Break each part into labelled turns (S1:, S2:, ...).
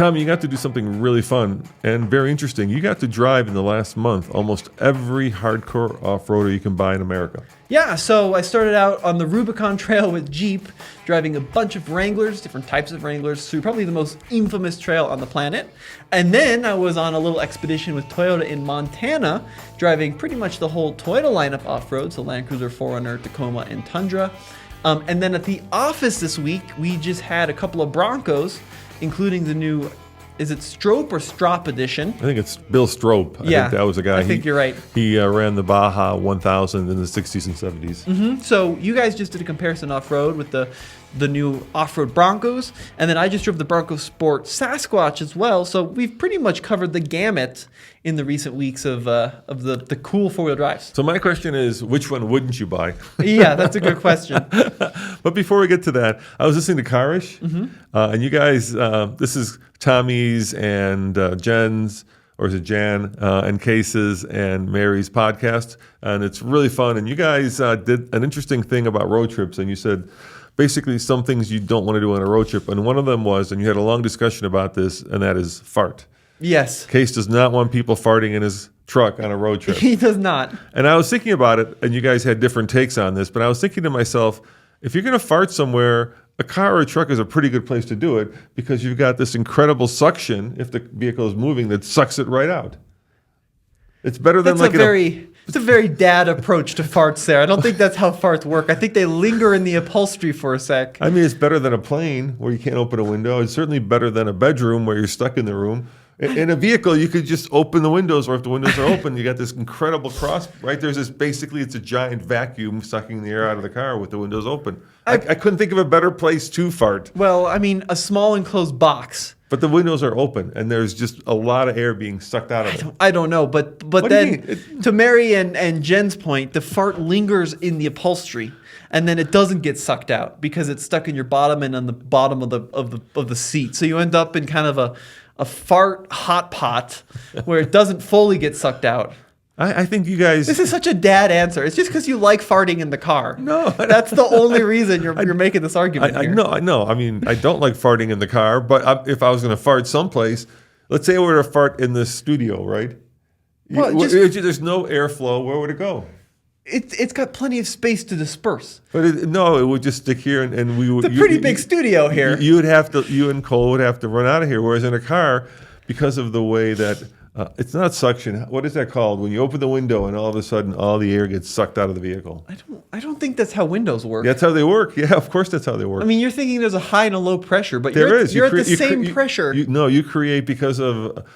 S1: Tom, you got to do something really fun and very interesting. You got to drive in the last month almost every hardcore off-roader you can buy in America.
S2: Yeah, so I started out on the Rubicon Trail with Jeep, driving a bunch of Wranglers, different types of Wranglers, through probably the most infamous trail on the planet. And then I was on a little expedition with Toyota in Montana, driving pretty much the whole Toyota lineup off-road, so Land Cruiser, 4Runner, Tacoma, and Tundra. And then at the office this week, we just had a couple of Broncos, including the new, is it Strope or Strop edition?
S1: I think it's Bill Strope. I think that was the guy.
S2: I think you're right.
S1: He ran the Baja 1000 in the 60s and 70s.
S2: Mm-hmm. So you guys just did a comparison off-road with the new off-road Broncos, and then I just drove the Bronco Sport Sasquatch as well. So we've pretty much covered the gamut in the recent weeks of the cool four-wheel drives.
S1: So my question is, which one wouldn't you buy?
S2: Yeah, that's a good question.
S1: But before we get to that, I was listening to Carish, and you guys, this is Tommy's and Jen's, or is it Jan, and Case's and Mary's podcast, and it's really fun. And you guys did an interesting thing about road trips, and you said basically some things you don't want to do on a road trip, and one of them was, and you had a long discussion about this, and that is fart.
S2: Yes.
S1: Case does not want people farting in his truck on a road trip.
S2: He does not.
S1: And I was thinking about it, and you guys had different takes on this, but I was thinking to myself, if you're going to fart somewhere, a car or a truck is a pretty good place to do it because you've got this incredible suction, if the vehicle is moving, that sucks it right out. It's better than
S2: it's a very dad approach to farts there. I don't think that's how farts work. I think they linger in the upholstery for a sec.
S1: I mean, it's better than a plane where you can't open a window. It's certainly better than a bedroom where you're stuck in the room. In a vehicle, you could just open the windows, or if the windows are open, you got this incredible cross, right? There's this, basically, it's a giant vacuum sucking the air out of the car with the windows open. I couldn't think of a better place to fart.
S2: Well, I mean, a small enclosed box.
S1: But the windows are open, and there's just a lot of air being sucked out of it.
S2: I don't know, but then, to Mary and Jen's point, the fart lingers in the upholstery, and then it doesn't get sucked out because it's stuck in your bottom and on the bottom of the seat. So you end up in kind of a fart hot pot where it doesn't fully get sucked out.
S1: I think you guys...
S2: This is such a dad answer. It's just because you like farting in the car.
S1: No.
S2: That's the only reason you're making this argument here.
S1: No. I mean, I don't like farting in the car, but if I was going to fart someplace, let's say I were to fart in the studio, right?
S2: Well,
S1: there's no airflow. Where would it go?
S2: It's got plenty of space to disperse.
S1: But it would just stick here, and we would...
S2: It's a pretty big studio here.
S1: You and Cole would have to run out of here, whereas in a car, because of the way that... it's not suction. What is that called? When you open the window and all of a sudden all the air gets sucked out of the vehicle.
S2: I don't think that's how windows work.
S1: That's how they work. Yeah, of course that's how they work.
S2: I mean, you're thinking there's a high and a low pressure, but
S1: you're
S2: at the same pressure.
S1: You create because of...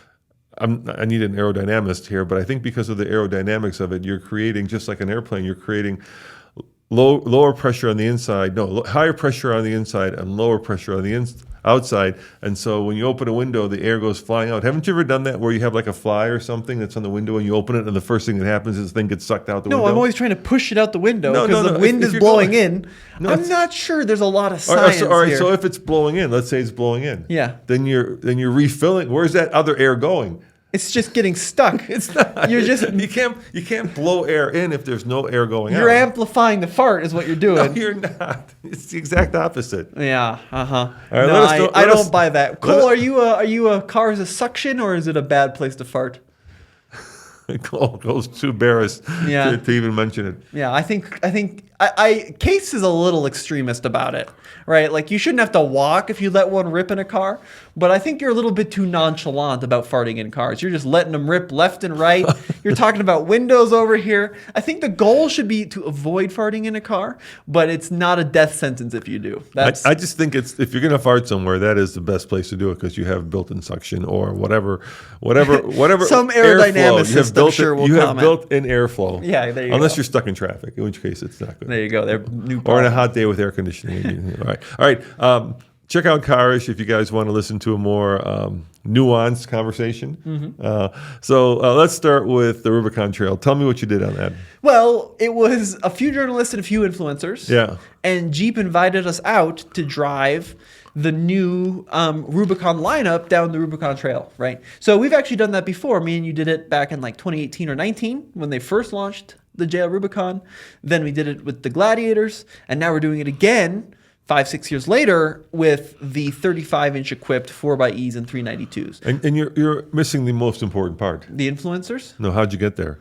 S1: I need an aerodynamist here, but I think because of the aerodynamics of it, you're creating, just like an airplane, you're creating lower pressure on the inside, higher pressure on the inside and lower pressure on the outside. And so when you open a window, the air goes flying out. Haven't you ever done that where you have like a fly or something that's on the window and you open it and the first thing that happens is the thing gets sucked out the window?
S2: No, I'm always trying to push it out the window because the wind is blowing in. I'm not sure there's a lot of science
S1: all right,
S2: here.
S1: So if it's blowing in, let's say it's blowing in.
S2: Yeah.
S1: Then you're refilling. Where's that other air going?
S2: It's just getting stuck.
S1: It's not. You can't blow air in if there's no air going out.
S2: You're amplifying the fart is what you're doing.
S1: No, you're not. It's the exact opposite.
S2: Yeah. All
S1: right,
S2: no, I don't buy that. Cole, are you a car as a suction or is it a bad place to fart?
S1: Cole's too embarrassed to even mention it.
S2: Yeah, I think Case is a little extremist about it, right? Like you shouldn't have to walk if you let one rip in a car, but I think you're a little bit too nonchalant about farting in cars. You're just letting them rip left and right. You're talking about windows over here. I think the goal should be to avoid farting in a car, but it's not a death sentence if you do.
S1: I just think if you're going to fart somewhere, that is the best place to do it because you have built-in suction or whatever.
S2: Some aerodynamicist, I'm sure, will comment.
S1: You have built-in airflow.
S2: Yeah, there you go.
S1: Unless you're stuck in traffic, in which case it's not good.
S2: There you go. They're new.
S1: Or on a hot day with air conditioning. All right. Check out Carish if you guys want to listen to a more nuanced conversation. Mm-hmm. So let's start with the Rubicon Trail. Tell me what you did on that.
S2: Well, it was a few journalists and a few influencers.
S1: Yeah.
S2: And Jeep invited us out to drive the new Rubicon lineup down the Rubicon Trail, right? So we've actually done that before. Me and you did it back in like 2018 or 19 when they first launched the JL Rubicon. Then we did it with the Gladiators, and now we're doing it again 5-6 years later with the 35-inch equipped 4xEs and 392s.
S1: And you're missing the most important part.
S2: The influencers?
S1: No, how'd you get there?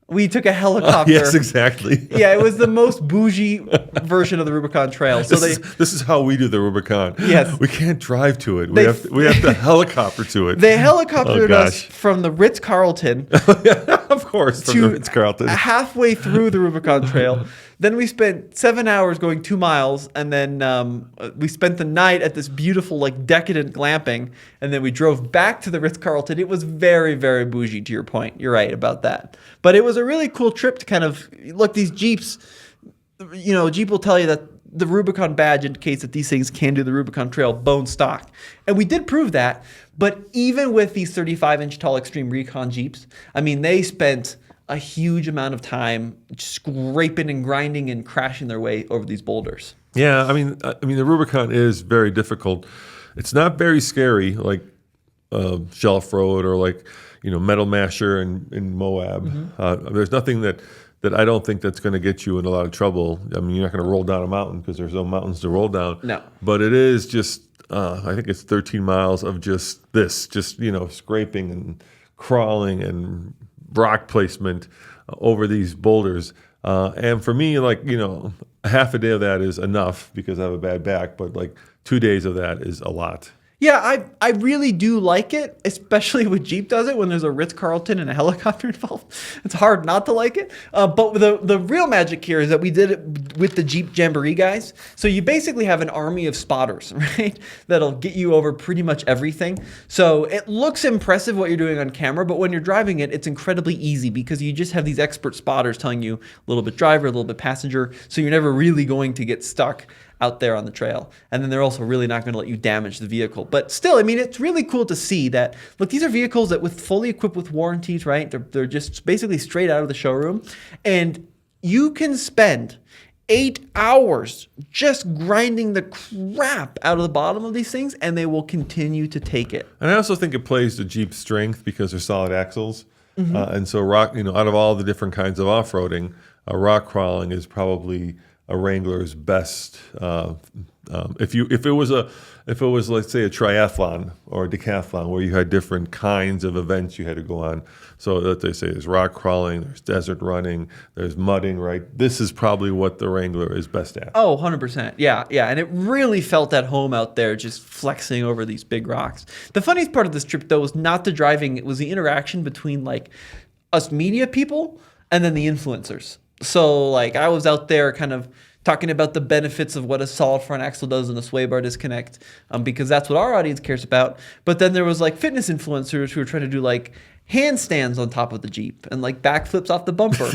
S2: We took a helicopter.
S1: Yes, exactly.
S2: Yeah, it was the most bougie version of the Rubicon Trail. So
S1: this is how we do the Rubicon.
S2: Yes.
S1: We can't drive to it. We have to helicopter to it.
S2: They helicoptered us
S1: gosh.
S2: from the Ritz-Carlton
S1: Of course, from
S2: to
S1: the Ritz-Carlton.
S2: halfway through the Rubicon Trail. Then we spent 7 hours going 2 miles, and then we spent the night at this beautiful, like, decadent glamping, and then we drove back to the Ritz-Carlton. It was very, very bougie, to your point. You're right about that. But it was a really cool trip to kind of look. These Jeeps, Jeep will tell you that the Rubicon badge indicates that these things can do the Rubicon Trail bone stock, and we did prove that. But even with these 35-inch tall Extreme Recon Jeeps, I mean, they spent a huge amount of time scraping and grinding and crashing their way over these boulders.
S1: Yeah, I mean, the Rubicon is very difficult. It's not very scary like Shelf Road or like Metal Masher in Moab.
S2: Mm-hmm.
S1: There's nothing that I don't think that's going to get you in a lot of trouble. I mean, you're not going to roll down a mountain because there's no mountains to roll down.
S2: No,
S1: but it is just I think it's 13 miles of just scraping and crawling and rock placement over these boulders. And for me, like, half a day of that is enough because I have a bad back, but like 2 days of that is a lot.
S2: Yeah, I really do like it, especially when Jeep does it, when there's a Ritz-Carlton and a helicopter involved. It's hard not to like it. But the real magic here is that we did it with the Jeep Jamboree guys. So you basically have an army of spotters, right? That'll get you over pretty much everything. So it looks impressive what you're doing on camera, but when you're driving it, it's incredibly easy because you just have these expert spotters telling you a little bit driver, a little bit passenger. So you're never really going to get stuck out there on the trail. And then they're also really not going to let you damage the vehicle. But still, I mean, it's really cool to see that, look, these are vehicles that with fully equipped with warranties, right? They're just basically straight out of the showroom. And you can spend 8 hours just grinding the crap out of the bottom of these things, and they will continue to take it.
S1: And I also think it plays to Jeep's strength because they're solid axles. And so out of all the different kinds of off-roading, rock crawling is probably a Wrangler's best. If it was let's say a triathlon or a decathlon where you had different kinds of events you had to go on. So that they say there's rock crawling, there's desert running, there's mudding, right? This is probably what the Wrangler is best at.
S2: Oh, 100%. Yeah. And it really felt at home out there just flexing over these big rocks. The funniest part of this trip, though, was not the driving. It was the interaction between like us media people and then the influencers. So like I was out there kind of talking about the benefits of what a solid front axle does and a sway bar disconnect, because that's what our audience cares about. But then there was like fitness influencers who were trying to do like handstands on top of the Jeep and like backflips off the bumper.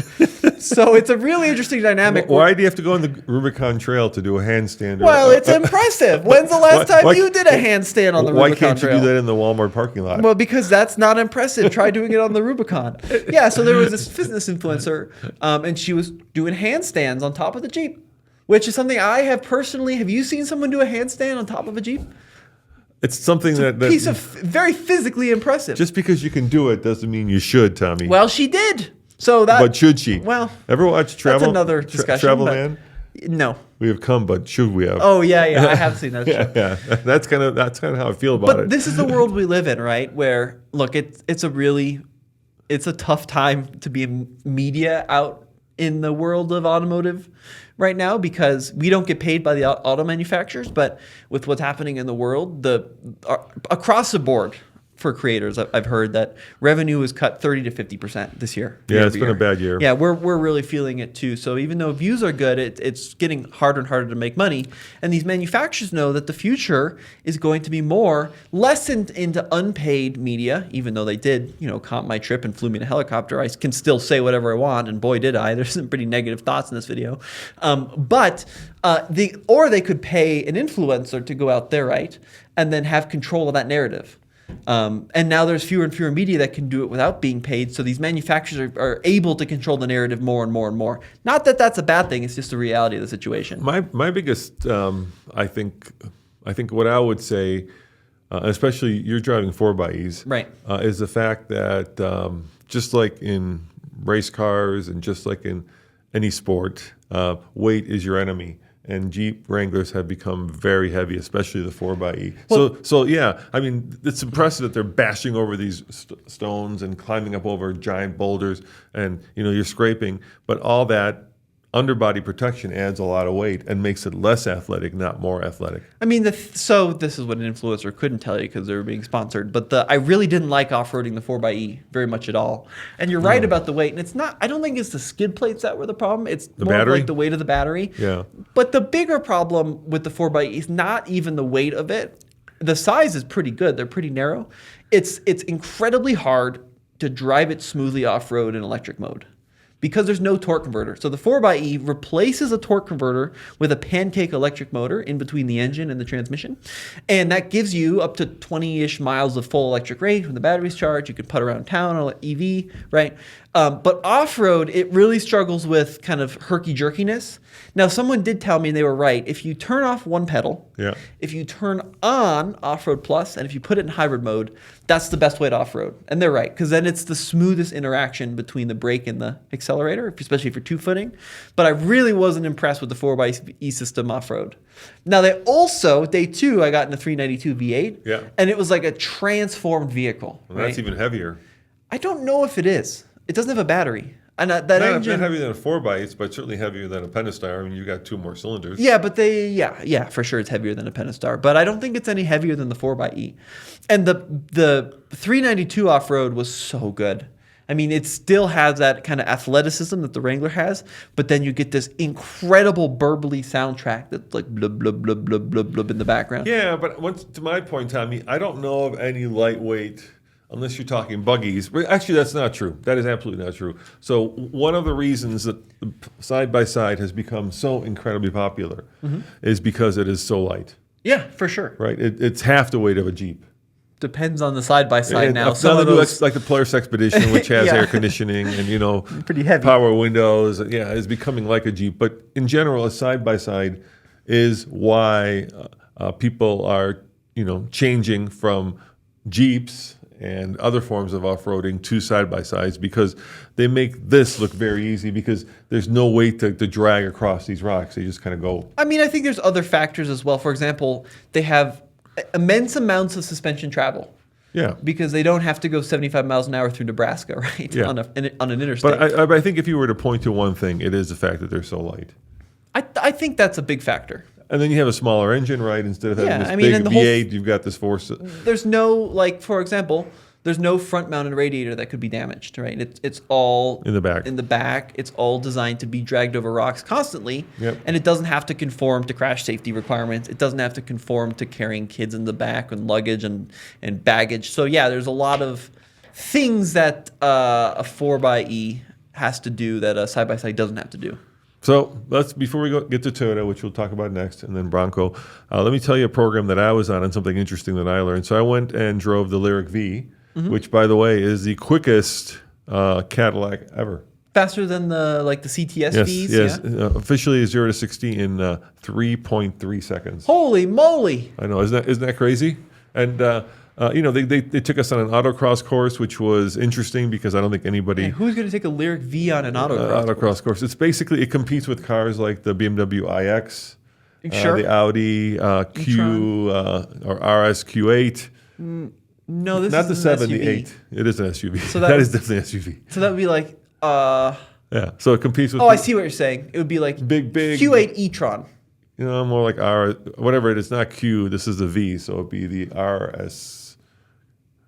S2: So it's a really interesting dynamic.
S1: Why do you have to go on the Rubicon Trail to do a handstand?
S2: Well, it's impressive. When's the last time you did a handstand on the Rubicon Trail?
S1: Why can't you do that in the Walmart parking lot?
S2: Well, because that's not impressive. Try doing it on the Rubicon. Yeah, so there was this fitness influencer, and she was doing handstands on top of the Jeep, which is something I have personally. Have you seen someone do a handstand on top of a Jeep?
S1: It's something that
S2: piece of very physically impressive.
S1: Just because you can do it doesn't mean you should, Tommy.
S2: Well, she did. So that.
S1: But should she?
S2: Well,
S1: ever watch Travel?
S2: That's another discussion.
S1: Travel Man?
S2: No.
S1: We have come, but should we have?
S2: Oh yeah, I have seen that.
S1: Yeah. That's kind of how I feel about it.
S2: But this is the world we live in, right? Where look, it's a tough time to be in media out in the world of automotive right now because we don't get paid by the auto manufacturers, but with what's happening in the world, across the board for creators, I've heard that revenue is cut 30 to 50% this year.
S1: Yeah, it's been a bad year.
S2: Yeah, we're really feeling it too. So even though views are good, it's getting harder and harder to make money. And these manufacturers know that the future is going to be less into unpaid media, even though they did, comp my trip and flew me in a helicopter. I can still say whatever I want, and boy, did I. There's some pretty negative thoughts in this video. Or they could pay an influencer to go out there, right, and then have control of that narrative. And now there's fewer and fewer media that can do it without being paid. So these manufacturers are able to control the narrative more and more and more. Not that that's a bad thing. It's just the reality of the situation.
S1: My biggest, I think what I would say, especially you're driving 4xEs,
S2: right,
S1: is the fact that just like in race cars and just like in any sport, weight is your enemy. and Jeep Wranglers have become very heavy, especially the 4xe.
S2: Well-
S1: So yeah, I mean, it's impressive that they're bashing over these stones and climbing up over giant boulders, and you're scraping, but all that underbody protection adds a lot of weight and makes it less athletic, not more athletic.
S2: I mean, so this is what an influencer couldn't tell you because they were being sponsored. But I really didn't like off-roading the 4xe very much at all. And you're right about the weight. And it's not. I don't think it's the skid plates that were the problem. It's more of
S1: battery?
S2: like the weight of the battery.
S1: Yeah.
S2: But the bigger problem with the 4xe is not even the weight of it. The size is pretty good. They're pretty narrow. It's incredibly hard to drive it smoothly off-road in electric mode, because there's no torque converter. So the 4xe replaces a torque converter with a pancake electric motor in between the engine and the transmission. And that gives you up to 20-ish miles of full electric range when the battery's charged. You can put around town on an EV, right? But off-road, it really struggles with kind of herky-jerkiness. Now, someone did tell me, and they were right, if you turn off one pedal, if you turn on Off-Road Plus, and if you put it in hybrid mode, that's the best way to off-road. And they're right, because then it's the smoothest interaction between the brake and the accelerator, especially for two-footing. But I really wasn't impressed with the 4xe system off-road. Now, day two, I got in a 392 V8, and it was like a transformed vehicle.
S1: Well, that's even heavier.
S2: I don't know if it is. It doesn't have a battery. And that
S1: Not
S2: engine,
S1: heavier than a 4xe, but certainly heavier than a Pentastar. I mean, you got 2 more cylinders.
S2: yeah, but for sure it's heavier than a Pentastar. But I don't think it's any heavier than the 4xe. And the 392 off-road was so good. I mean, it still has that kind of athleticism that the Wrangler has, but then you get this incredible burbly soundtrack that's like blub, blub, blub, blub, blub, blub in the background.
S1: Yeah, but to my point, Tommy, I don't know of any lightweight, unless you're talking buggies. Actually, that's not true. That is absolutely not true. So one of the reasons that the side-by-side has become so incredibly popular is because it is so light.
S2: Yeah, for sure.
S1: Right? It's half the weight of a Jeep.
S2: Depends on the side-by-side now.
S1: Some of those, like the Polaris Expedition, which has air conditioning and,
S2: pretty heavy
S1: power windows, is becoming like a Jeep. But in general, a side-by-side is why people are, changing from Jeeps and other forms of off-roading to side-by-sides, because they make this look very easy because there's no weight to drag across these rocks. They just kind of go.
S2: I mean, I think there's other factors as well. For example, they have immense amounts of suspension travel.
S1: Yeah.
S2: Because they don't have to go 75 miles an hour through Nebraska, right?
S1: Yeah.
S2: On an interstate.
S1: But I think if you were to point to one thing, it is the fact that they're so light.
S2: I think that's a big factor.
S1: And then you have a smaller engine, right? Instead of having this
S2: I mean,
S1: big
S2: and the
S1: V8, you've got this force.
S2: There's no, for example, there's no front-mounted radiator that could be damaged, right? It's all
S1: in the back.
S2: In the back, it's all designed to be dragged over rocks constantly,
S1: Yep.
S2: and it doesn't have to conform to crash safety requirements. It doesn't have to conform to carrying kids in the back and luggage and baggage. So yeah, there's a lot of things that a 4xe has to do that a side-by-side doesn't have to do.
S1: So before we get to Toyota, which we'll talk about next, and then Bronco, let me tell you a program that I was on and something interesting that I learned. So I went and drove the Lyriq V, which, by the way, is the quickest Cadillac ever.
S2: Faster than the CTS Vs?
S1: Yes.
S2: Yeah?
S1: Officially 0 to 60 in 3.3 seconds.
S2: Holy moly!
S1: I know, isn't that crazy? And they took us on an autocross course, which was interesting because I don't think anybody.
S2: Man, who's going to take a Lyriq V on an autocross
S1: course? It's basically, it competes with cars like the BMW iX,
S2: Sure.
S1: the Audi Q or RS Q8.
S2: No, this
S1: not
S2: is
S1: the 7,
S2: SUV.
S1: the 8. It is an SUV.
S2: So
S1: that is definitely an SUV.
S2: So that would be like.
S1: Yeah. So it competes with.
S2: Oh, I see what you're saying. It would be like
S1: big
S2: Q8 e-tron.
S1: More like R, whatever it is. Not Q. This is the V, so it'd be the RS.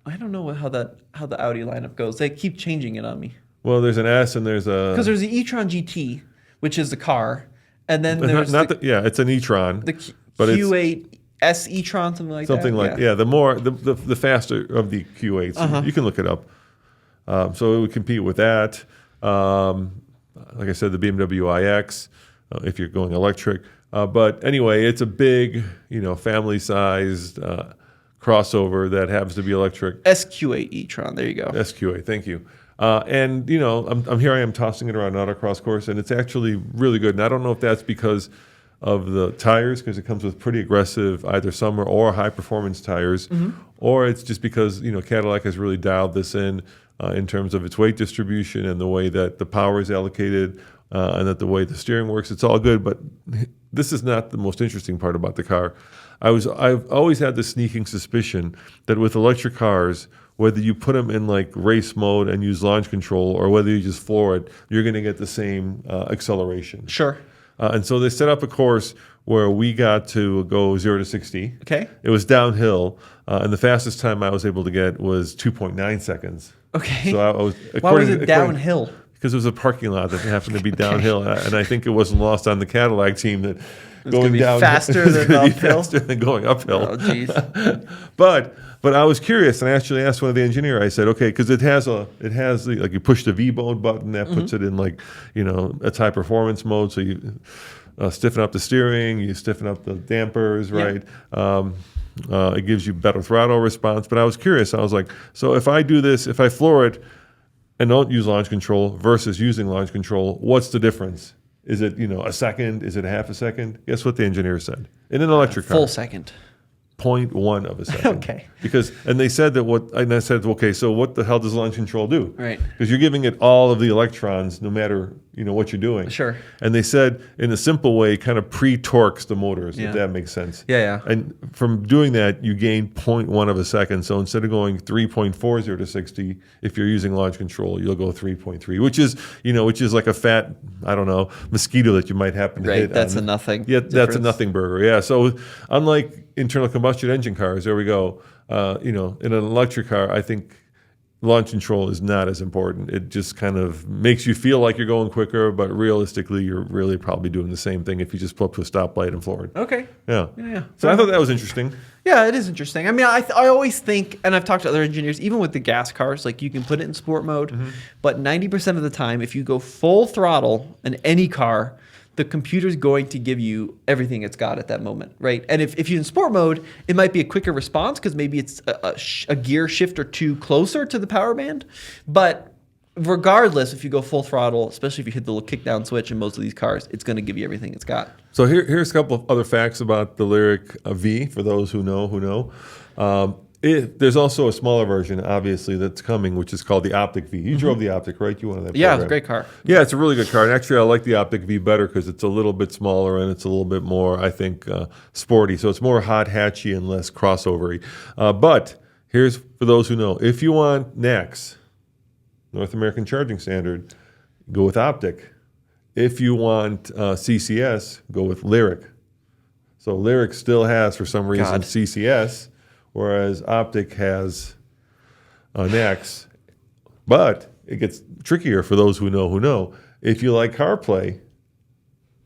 S2: I don't know how the Audi lineup goes. They keep changing it on me.
S1: Well, there's an S and there's a.
S2: Because there's the e-tron GT, which is the car, and then there's
S1: it's an e-tron.
S2: The
S1: but
S2: Q8 S e-tron, something like that.
S1: The faster of the Q8s. You can look it up. So it would compete with that. Like I said, the BMW iX, if you're going electric. But anyway, it's a big, family-sized crossover that happens to be electric.
S2: SQ8 e-tron. There you go.
S1: SQ8. Thank you. And I'm here. I am tossing it around an autocross course, and it's actually really good. And I don't know if that's because of the tires, because it comes with pretty aggressive either summer or high performance tires, or it's just because Cadillac has really dialed this in terms of its weight distribution and the way that the power is allocated and that the way the steering works. It's all good, but this is not the most interesting part about the car. I've always had the sneaking suspicion that with electric cars, whether you put them in like race mode and use launch control, or whether you just floor it, you're going to get the same acceleration.
S2: Sure.
S1: And so they set up a course where we got to go 0 to 60.
S2: Okay.
S1: It was downhill, and the fastest time I was able to get was 2.9 seconds.
S2: Okay.
S1: So I was.
S2: Why was it downhill?
S1: Because it was a parking lot that happened to be downhill, and I think it wasn't lost on the Cadillac team that going down
S2: faster than uphill.
S1: Faster than going uphill.
S2: Oh, jeez.
S1: But I was curious, and I actually asked one of the engineer. I said, okay, because it has like you push the V mode button that puts it in like it's high performance mode. So you stiffen up the steering, you stiffen up the dampers, right? It gives you better throttle response. But I was curious. I was like, so if I do this, if I floor it and don't use launch control versus using launch control, what's the difference? Is it a second? Is it a half a second? Guess what the engineer said? In an electric car,
S2: full second.
S1: 0.1 of a second.
S2: Okay.
S1: And they said and I said, okay, so what the hell does launch control do?
S2: Right.
S1: Because you're giving it all of the electrons, no matter what you're doing.
S2: Sure.
S1: And they said, in a simple way, kind of pre-torques the motors, if that makes sense.
S2: Yeah.
S1: And from doing that, you gain 0.1 of a second. So instead of going 3.40 to 60, if you're using launch control, you'll go 3.3, which is like a fat, I don't know, mosquito that you might happen to hit.
S2: Right. That's a nothing.
S1: Yeah, that's a nothing burger. Yeah. So unlike internal combustion engine cars, there we go. In an electric car, I think launch control is not as important. It just kind of makes you feel like you're going quicker, but realistically, you're really probably doing the same thing if you just pull up to a stoplight and floor it.
S2: Okay.
S1: Yeah.
S2: Yeah.
S1: So I thought that was interesting.
S2: Yeah, it is interesting. I mean, I always think, and I've talked to other engineers, even with the gas cars, like you can put it in sport mode, but 90% of the time, if you go full throttle in any car, the computer's going to give you everything it's got at that moment, right? And if you're in sport mode, it might be a quicker response because maybe it's a gear shift or two closer to the power band. But regardless, if you go full throttle, especially if you hit the little kick down switch in most of these cars, it's going to give you everything it's got.
S1: So here's a couple of other facts about the Lyriq V for those who know. There's also a smaller version, obviously, that's coming, which is called the Optic V. You drove the Optic, right? You wanted that
S2: Yeah,
S1: program.
S2: it's a great car.
S1: Yeah, it's a really good car. And actually, I like the Optic V better because it's a little bit smaller and it's a little bit more, I think, sporty. So it's more hot hatchy and less crossovery. But here's for those who know. If you want NACS, North American Charging Standard, go with Optic. If you want CCS, go with Lyriq. So Lyriq still has, for some reason, CCS, whereas Optic has NACS. But it gets trickier for those who know. If you like CarPlay,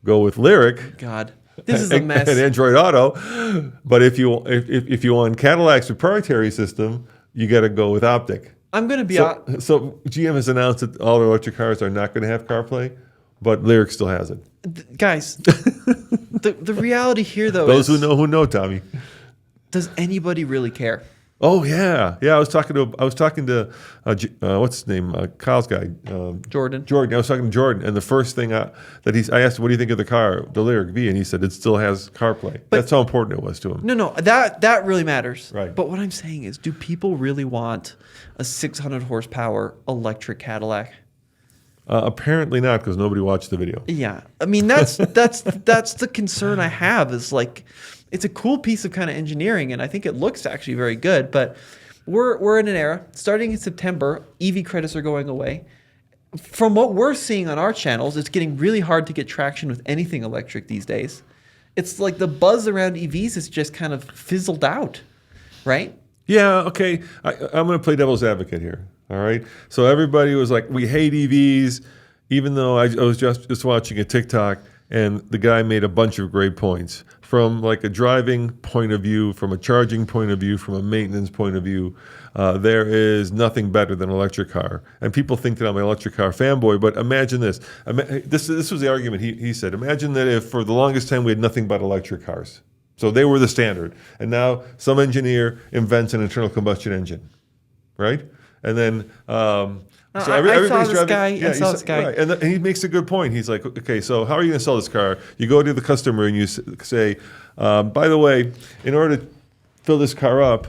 S1: go with Lyriq.
S2: God, this is a mess.
S1: And Android Auto. But if you want Cadillac's proprietary system, you got to go with Optic.
S2: I'm going to be
S1: So GM has announced that all their electric cars are not going to have CarPlay, but Lyriq still has it.
S2: Guys, the reality here, though,
S1: those who know, Tommy.
S2: Does anybody really care?
S1: Oh yeah. I was talking to what's his name? Kyle's guy,
S2: Jordan.
S1: I was talking to Jordan, and the first thing I asked him, what do you think of the car, the Lyriq V, and he said it still has CarPlay. That's how important it was to him.
S2: No, that really matters.
S1: Right.
S2: But what I'm saying is, do people really want a 600 horsepower electric Cadillac?
S1: Apparently not, because nobody watched the video.
S2: Yeah, I mean that's the concern I have. Is like, it's a cool piece of kind of engineering, and I think it looks actually very good. But we're in an era starting in September. EV credits are going away. From what we're seeing on our channels, it's getting really hard to get traction with anything electric these days. It's like the buzz around EVs is just kind of fizzled out, right?
S1: Yeah. Okay. I'm going to play devil's advocate here. All right. So everybody was like, we hate EVs, even though I was just watching a TikTok and the guy made a bunch of great points from like a driving point of view, from a charging point of view, from a maintenance point of view. There is nothing better than an electric car. And people think that I'm an electric car fanboy, but imagine this. This was the argument he said. Imagine that if for the longest time we had nothing but electric cars. So they were the standard. And now some envents an internal combustion engine, right? And then,
S2: I saw this guy.
S1: Right. And he makes a good point. He's like, okay, so how are you going to sell this car? You go to the customer and you say, by the way, in order to fill this car up,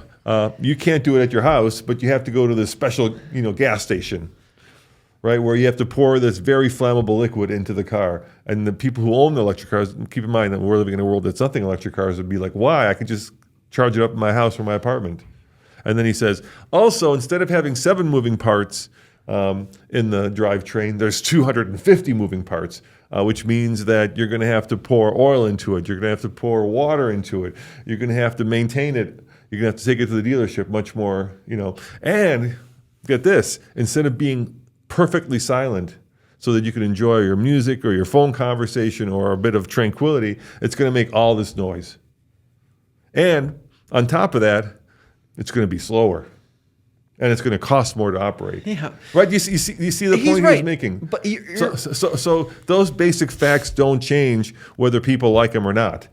S1: you can't do it at your house, but you have to go to this special, gas station. right? Where you have to pour this very flammable liquid into the car. And the people who own the electric cars, keep in mind that we're living in a world that's nothing electric cars, would be like, why? I could just charge it up in my house or my apartment. And then he says, also, instead of having 7 moving parts in the drivetrain, there's 250 moving parts, which means that you're going to have to pour oil into it. You're going to have to pour water into it. You're going to have to maintain it. You're going to have to take it to the dealership much more, And get this, instead of being perfectly silent so that you can enjoy your music or your phone conversation or a bit of tranquility, it's going to make all this noise. And on top of that, it's going to be slower, and it's going to cost more to operate.
S2: Yeah.
S1: Right? You see the point he's making.
S2: But
S1: So those basic facts don't change whether people like them or not.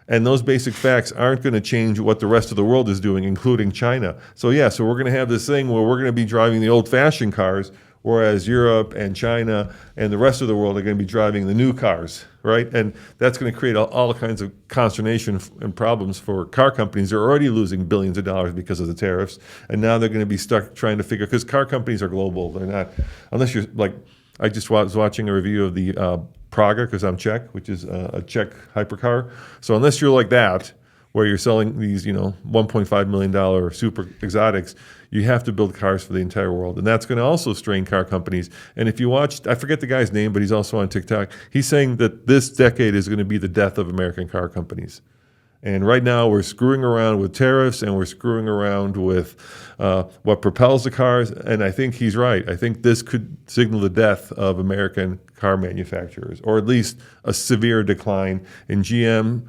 S1: And those basic facts aren't going to change what the rest of the world is doing, including China. So we're going to have this thing where we're going to be driving the old-fashioned cars, whereas Europe and China and the rest of the world are going to be driving the new cars, right? And that's going to create all kinds of consternation and problems for car companies. They're already losing billions of dollars because of the tariffs, and now they're going to be stuck trying to figure, because car companies are global. They're not, unless you're like, I just was watching a review of the Praga, because I'm Czech, which is a Czech hypercar. So unless you're like that, where you're selling these, $1.5 million super exotics, you have to build cars for the entire world. And that's going to also strain car companies. And if you watch, I forget the guy's name, but he's also on TikTok. He's saying that this decade is going to be the death of American car companies. And right now we're screwing around with tariffs, and we're screwing around with what propels the cars. And I think he's right. I think this could signal the death of American car manufacturers, or at least a severe decline in GM,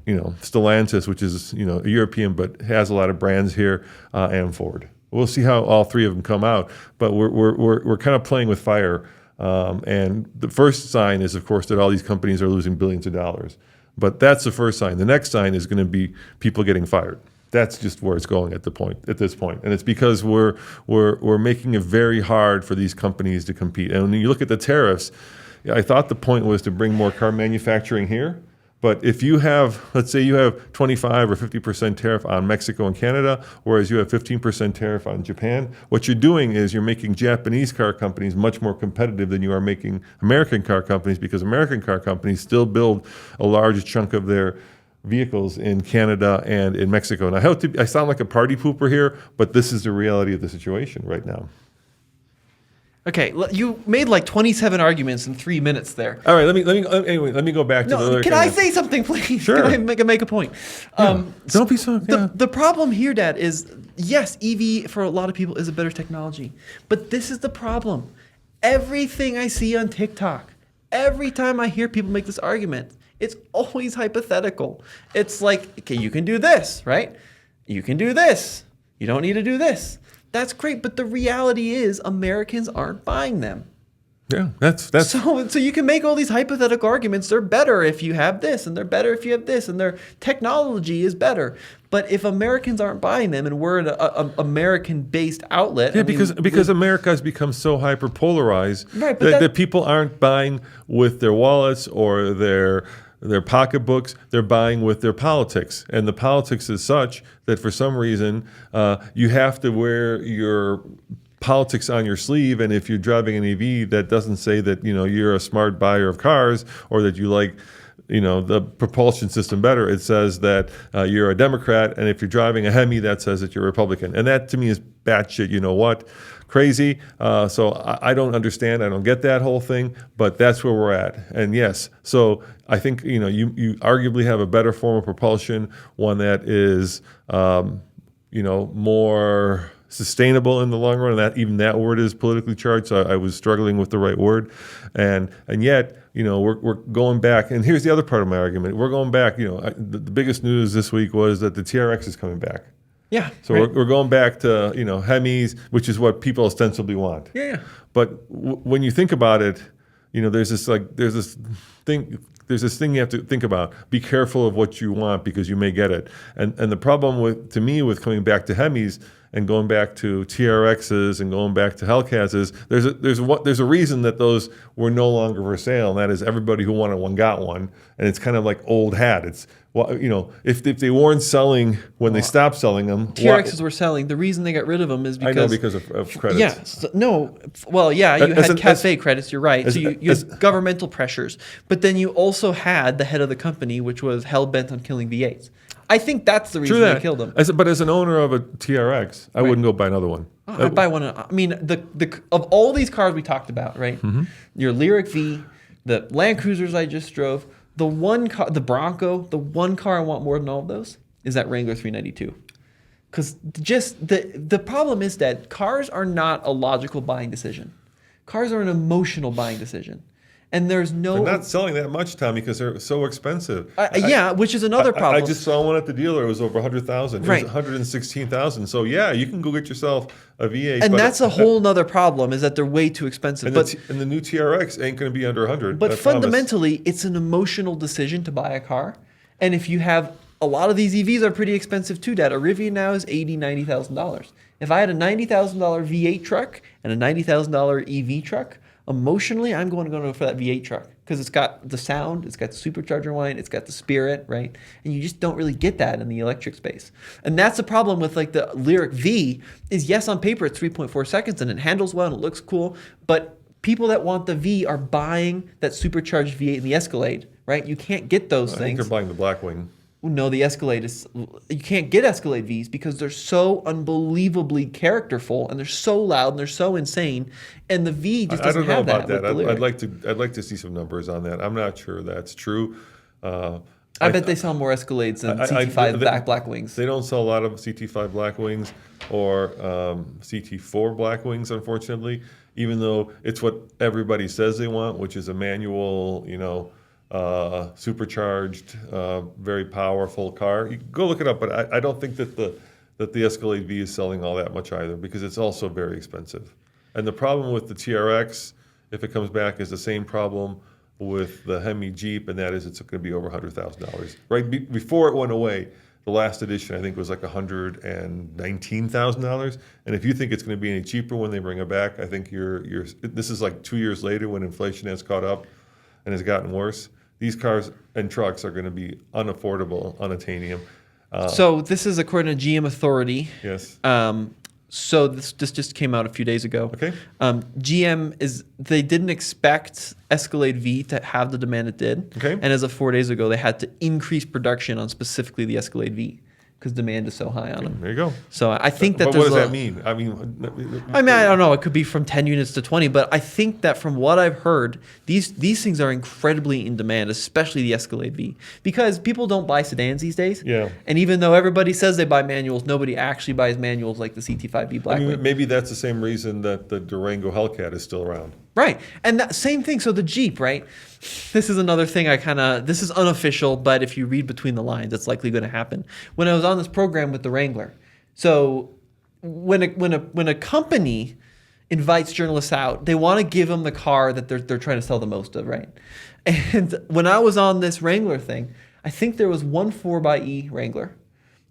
S1: Stellantis, which is, European, but has a lot of brands here, and Ford. We'll see how all three of them come out, but we're kind of playing with fire. And the first sign is, of course, that all these companies are losing billions of dollars. But that's the first sign. The next sign is going to be people getting fired. That's just where it's going at this point. And it's because we're making it very hard for these companies to compete. And when you look at the tariffs, I thought the point was to bring more car manufacturing here. But if you have, let's say you have 25 or 50% tariff on Mexico and Canada, whereas you have 15% tariff on Japan, what you're doing is you're making Japanese car companies much more competitive than you are making American car companies, because American car companies still build a large chunk of their vehicles in Canada and in Mexico. And I sound like a party pooper here, but this is the reality of the situation right now.
S2: Okay, you made like 27 arguments in 3 minutes there.
S1: All right, let me go back to the other.
S2: Can I say something, please?
S1: Sure.
S2: Can I make a point?
S1: Yeah. Don't be so. Yeah.
S2: The problem here, Dad, is yes, EV for a lot of people is a better technology, but this is the problem. Everything I see on TikTok, every time I hear people make this argument, it's always hypothetical. It's like, okay, you can do this, right? You can do this. You don't need to do this. That's great, but the reality is Americans aren't buying them.
S1: Yeah, that's
S2: so you can make all these hypothetical arguments. They're better if you have this, and they're better if you have this, and their technology is better. But if Americans aren't buying them, and we're an American-based outlet,
S1: yeah, because America has become so hyper-polarized,
S2: right,
S1: that people aren't buying with their wallets or their pocketbooks. They're buying with their politics, and the politics is such that for some reason you have to wear your politics on your sleeve. And if you're driving an EV, that doesn't say that you're a smart buyer of cars, or that you like the propulsion system better. It says that you're a Democrat, and if you're driving a Hemi, that says that you're a Republican. And that to me is batshit, crazy. So I don't understand. I don't get that whole thing, but that's where we're at. And yes, so I think you arguably have a better form of propulsion, one that is more sustainable in the long run, and that even that word is politically charged. So I was struggling with the right word, and yet we're going back. And here's the other part of my argument: we're going back. The biggest news this week was that the TRX is coming back.
S2: Yeah.
S1: So right. we're going back to Hemis, which is what people ostensibly want.
S2: Yeah.
S1: But when you think about it, there's this thing you have to think about. Be careful of what you want, because you may get it. And the problem with coming back to Hemis and going back to TRXs and going back to Hellcats, there's a reason that those were no longer for sale, and that is everybody who wanted one got one, and it's kind of like old hat. It's if they weren't selling when they stopped selling them,
S2: TRXs were selling. The reason they got rid of them is because
S1: of credits.
S2: Yeah, you had cafe credits. You're right. So you had governmental pressures, but then you also had the head of the company, which was hell bent on killing V8s. I think that's the reason they killed them.
S1: But as an owner of a TRX, I wouldn't go buy another one.
S2: I'd buy one. I mean, the of all these cars we talked about, right? Mm-hmm. Your Lyriq V, the Land Cruisers I just drove, the one car, the Bronco, the one car I want more than all of those is that Wrangler 392. Because just the problem is that cars are not a logical buying decision. Cars are an emotional buying decision. And there's no...
S1: They're not selling that much, Tommy, because they're so expensive.
S2: Which is another problem.
S1: I just saw one at the dealer. It was over $100,000. It was $116,000. So, yeah, you can go get yourself a V8.
S2: And that's a whole nother problem, is that they're way too expensive.
S1: And the new TRX ain't going to be under 100.
S2: But fundamentally, it's an emotional decision to buy a car. And if you have... A lot of these EVs are pretty expensive, too, Dad. A Rivian now is $80,000, $90,000. If I had a $90,000 V8 truck and a $90,000 EV truck... Emotionally, I'm going to go for that V8 truck because it's got the sound, it's got the supercharger line, it's got the spirit, right? And you just don't really get that in the electric space. And that's the problem with like the Lyriq V is yes, on paper it's 3.4 seconds and it handles well and it looks cool, but people that want the V are buying that supercharged V8 in the Escalade, right? You can't get those things.
S1: I think they're buying the Blackwing.
S2: No, the Escalade is... You can't get Escalade Vs because they're so unbelievably characterful and they're so loud and they're so insane. And the V just doesn't have that. I don't know about that.
S1: I'd like to see some numbers on that. I'm not sure that's true.
S2: I bet they sell more Escalades than CT5 Blackwings.
S1: They don't sell a lot of CT5 Blackwings or CT4 Blackwings, unfortunately, even though it's what everybody says they want, which is a manual, supercharged, very powerful car. You can go look it up, but I don't think that the Escalade V is selling all that much either because it's also very expensive. And the problem with the TRX, if it comes back, is the same problem with the Hemi Jeep, and that is it's going to be over $100,000. Right before it went away, the last edition I think was like $119,000. And if you think it's going to be any cheaper when they bring it back, I think this is like 2 years later when inflation has caught up and has gotten worse. These cars and trucks are going to be unaffordable, unattainable.
S2: So this is according to GM Authority.
S1: Yes.
S2: So this just came out a few days ago.
S1: Okay.
S2: GM they didn't expect Escalade V to have the demand it did.
S1: Okay.
S2: And as of 4 days ago, they had to increase production on specifically the Escalade V because demand is so high on them.
S1: There you go.
S2: So I think that
S1: but what does that mean? I mean,
S2: I don't know. It could be from 10 units to 20, but I think that from what I've heard, these things are incredibly in demand, especially the Escalade V, because people don't buy sedans these days.
S1: Yeah.
S2: And even though everybody says they buy manuals, nobody actually buys manuals like the CT5B Blackwing.
S1: I mean, maybe that's the same reason that the Durango Hellcat is still around.
S2: Right. And that same thing. So the Jeep, right? This is another thing this is unofficial, but if you read between the lines, it's likely going to happen. When I was on this program with the Wrangler, so when a company invites journalists out, they want to give them the car that they're trying to sell the most of, right? And when I was on this Wrangler thing, I think there was one 4xe Wrangler.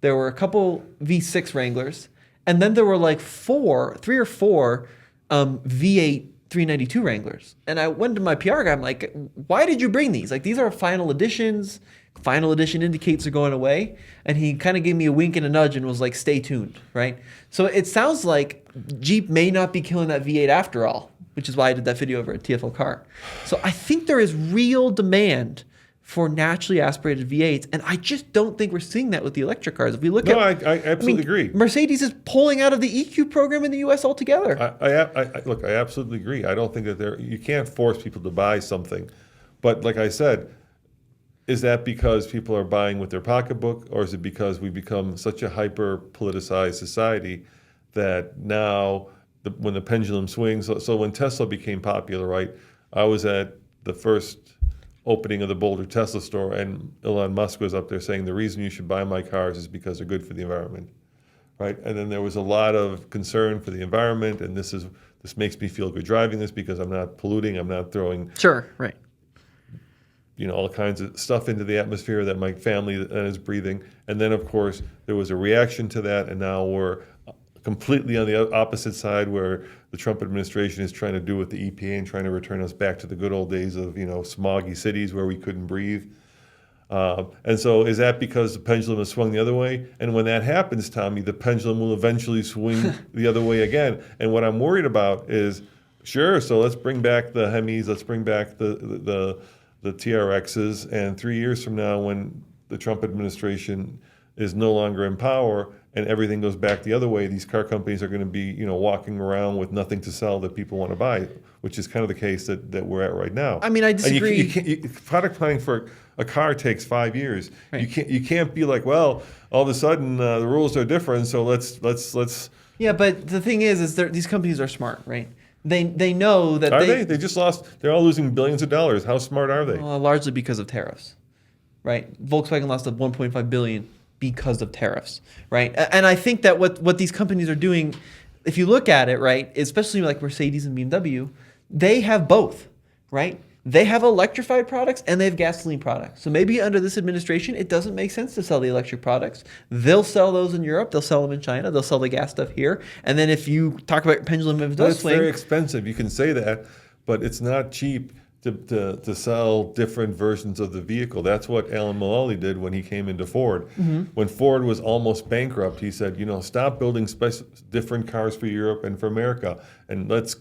S2: There were a couple V6 Wranglers, and then there were like three or four V8 392 Wranglers. And I went to my PR guy, I'm like, why did you bring these? Like, these are final editions. Final edition indicates they're going away. And he kind of gave me a wink and a nudge and was like, stay tuned, right? So it sounds like Jeep may not be killing that V8 after all, which is why I did that video over at TFL Car. So I think there is real demand for naturally aspirated V8s, and I just don't think we're seeing that with the electric cars. If we look
S1: I absolutely agree.
S2: Mercedes is pulling out of the EQ program in the U.S. altogether.
S1: Look, I absolutely agree. I don't think that you can't force people to buy something, but like I said, is that because people are buying with their pocketbook, or is it because we become such a hyper politicized society that now when the pendulum swings? So when Tesla became popular, right? I was at the first opening of the Boulder Tesla store, and Elon Musk was up there saying the reason you should buy my cars is because they're good for the environment, right? And then there was a lot of concern for the environment, and this makes me feel good driving this because I'm not polluting, I'm not throwing all kinds of stuff into the atmosphere that my family is breathing. And then of course there was a reaction to that, and now we're completely on the opposite side, where the Trump administration is trying to do with the EPA and trying to return us back to the good old days of smoggy cities where we couldn't breathe. And so is that because the pendulum has swung the other way? And when that happens, Tommy, the pendulum will eventually swing the other way again. And what I'm worried about is, sure, so let's bring back the Hemis, let's bring back the TRXs, and 3 years from now, when the Trump administration is no longer in power and everything goes back the other way, these car companies are going to be walking around with nothing to sell that people want to buy, which is kind of the case that we're at right now.
S2: I mean, I disagree.
S1: Product planning for a car takes 5 years.
S2: Right.
S1: You can't be like, well, all of a sudden the rules are different, so let's.
S2: Yeah, but the thing is these companies are smart, right? They know that
S1: Are they? They just lost. They're all losing billions of dollars. How smart are they?
S2: Largely because of tariffs, right? Volkswagen lost $1.5 billion because of tariffs, right? And I think that what these companies are doing, if you look at it, right, especially like Mercedes and BMW, they have both, right? They have electrified products and they have gasoline products. So maybe under this administration, it doesn't make sense to sell the electric products. They'll sell those in Europe. They'll sell them in China. They'll sell the gas stuff here. And then if you talk about pendulum, if it does swing,
S1: it's very expensive. You can say that, but it's not cheap to sell different versions of the vehicle. That's what Alan Mulally did when he came into Ford. Mm-hmm. When Ford was almost bankrupt, he said, stop building different cars for Europe and for America, and let's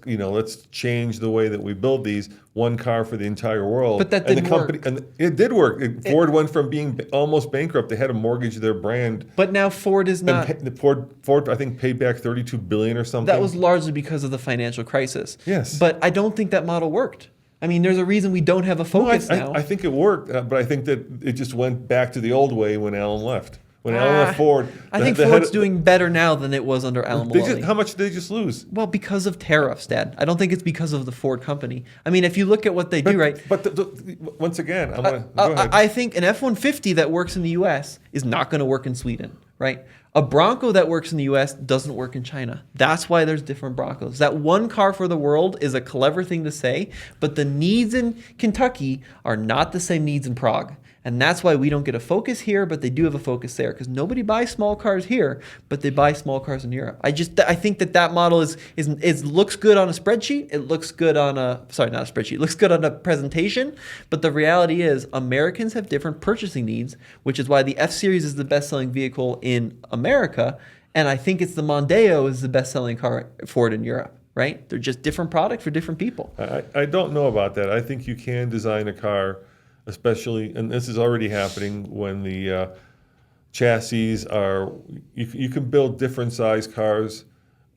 S1: change the way that we build these. One car for the entire world.
S2: But that didn't work.
S1: And it did work. Ford went from being almost bankrupt. They had to mortgage their brand.
S2: But now Ford is not.
S1: Ford, I think, paid back $32 billion or something.
S2: That was largely because of the financial crisis.
S1: Yes.
S2: But I don't think that model worked. I mean, there's a reason we don't have a focus now.
S1: I think it worked, but I think that it just went back to the old way when Alan left. When Alan left Ford,
S2: I think Ford's doing better now than it was under Alan Mulally.
S1: How much did they just lose?
S2: Well, because of tariffs, Dad. I don't think it's because of the Ford company. I mean, if you look at what they do, right?
S1: But once again, go ahead.
S2: I think an F-150 that works in the U.S. is not going to work in Sweden, right? A Bronco that works in the U.S. doesn't work in China. That's why there's different Broncos. That one car for the world is a clever thing to say, but the needs in Kentucky are not the same needs in Prague. And that's why we don't get a focus here, but they do have a focus there, because nobody buys small cars here, but they buy small cars in Europe. I think that model is looks good on a spreadsheet. It looks good on not a spreadsheet. It looks good on a presentation, but the reality is Americans have different purchasing needs, which is why the F-Series is the best-selling vehicle in America, and I think it's the Mondeo is the best-selling car Ford in Europe. Right? They're just different products for different people.
S1: I don't know about that. I think you can design a car, especially, and this is already happening, when the chassis are, you can build different size cars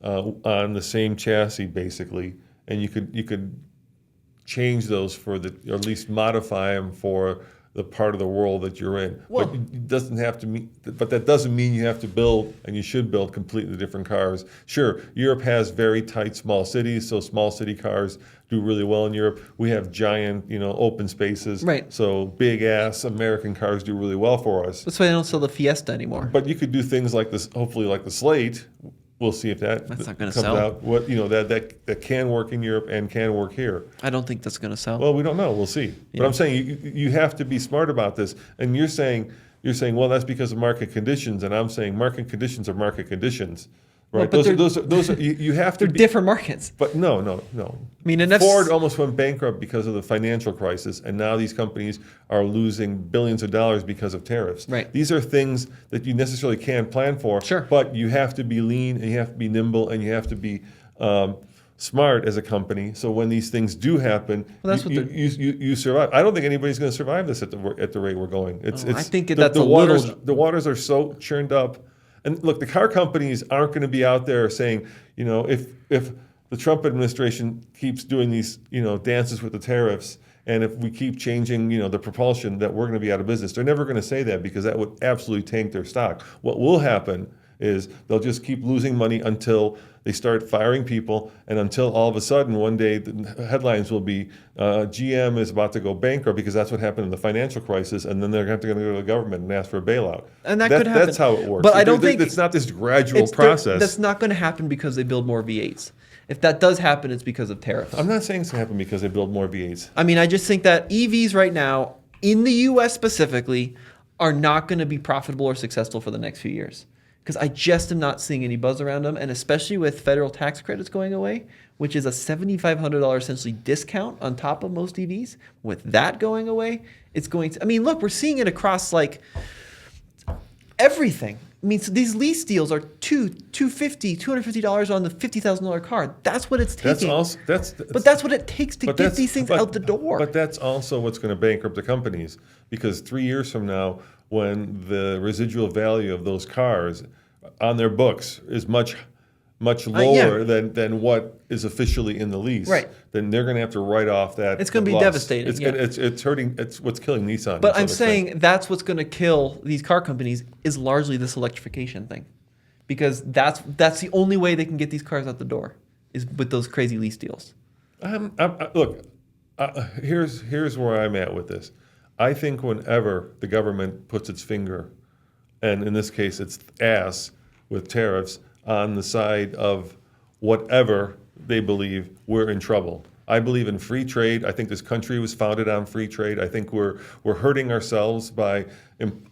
S1: on the same chassis basically, and you could change those or at least modify them for the part of the world that you're in.
S2: Well,
S1: but it doesn't have to mean. But that doesn't mean you have to build, and you should build completely different cars. Sure, Europe has very tight small cities, so small city cars do really well in Europe. We have giant, open spaces.
S2: Right.
S1: So big ass American cars do really well for us.
S2: That's why they don't sell the Fiesta anymore.
S1: But you could do things like this, hopefully like the Slate. We'll see if that's
S2: not going to
S1: comes
S2: sell.
S1: out. What that can work in Europe and can work here.
S2: I don't think that's going to sell.
S1: Well, we don't know. We'll see. Yeah. But I'm saying you have to be smart about this. And you're saying, well, that's because of market conditions, and I'm saying market conditions are market conditions. Right.
S2: Well,
S1: those are you have to.
S2: They're different markets.
S1: But no. I mean, Ford almost went bankrupt because of the financial crisis, and now these companies are losing billions of dollars because of tariffs.
S2: Right.
S1: These are things that you necessarily can't plan for.
S2: Sure.
S1: But you have to be lean, and you have to be nimble, and you have to be smart as a company. So when these things do happen, you survive. I don't think anybody's going to survive this at the rate we're going.
S2: I think
S1: the waters are so churned up. And look, the car companies aren't going to be out there saying, if the Trump administration keeps doing these, dances with the tariffs, and if we keep changing, the propulsion, that we're going to be out of business. They're never going to say that, because that would absolutely tank their stock. What will happen is they'll just keep losing money until they start firing people, and until all of a sudden one day the headlines will be GM is about to go bankrupt, because that's what happened in the financial crisis, and then they're going to go to the government and ask for a bailout.
S2: And that could happen.
S1: That's how it works.
S2: But I don't think
S1: it's not this gradual process.
S2: That's not going to happen because they build more V8s. If that does happen, it's because of tariffs.
S1: I'm not saying it's going to happen because they build more V8s.
S2: I mean, I just think that EVs right now, in the U.S. specifically, are not going to be profitable or successful for the next few years. because I just am not seeing any buzz around them, and especially with federal tax credits going away, which is a $7,500 essentially discount on top of most EVs. With that going away, it's going to. I mean, look, we're seeing it across like everything. I mean, so these lease deals are $250 on the $50,000 car. That's what it's taking. But that's what it takes to get these things out the door.
S1: But that's also what's going to bankrupt the companies, because 3 years from now, when the residual value of those cars on their books is much lower than what is officially in the lease,
S2: right,
S1: then they're going to have to write off that.
S2: It's going to be
S1: loss.
S2: Devastating.
S1: It's hurting. It's what's killing Nissan.
S2: But I'm saying that's what's going to kill these car companies is largely this electrification thing, because that's the only way they can get these cars out the door is with those crazy lease deals.
S1: Look, here's where I'm at with this. I think whenever the government puts its finger, and in this case its ass, with tariffs on the side of whatever they believe, we're in trouble. I believe in free trade. I think this country was founded on free trade. I think we're hurting ourselves by.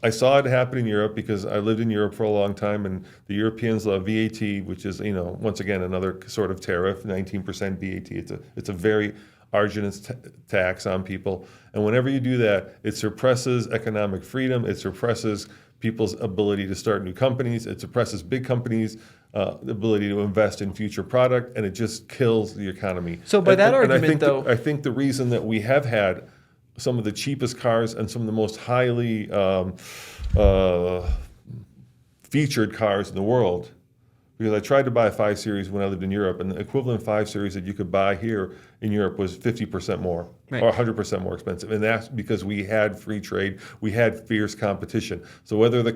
S1: I saw it happen in Europe because I lived in Europe for a long time, and the Europeans love VAT, which is once again another sort of tariff, 19% VAT. It's a very arduous tax on people, and whenever you do that, it suppresses economic freedom. It suppresses people's ability to start new companies. It suppresses big companies' ability to invest in future product, and it just kills the economy.
S2: So by that argument,
S1: I think the reason that we have had some of the cheapest cars and some of the most highly featured cars in the world, because I tried to buy a 5 Series when I lived in Europe, and the equivalent 5 Series that you could buy here in Europe was 50% more,
S2: right,
S1: or 100% more expensive. And that's because we had free trade, we had fierce competition. So whether the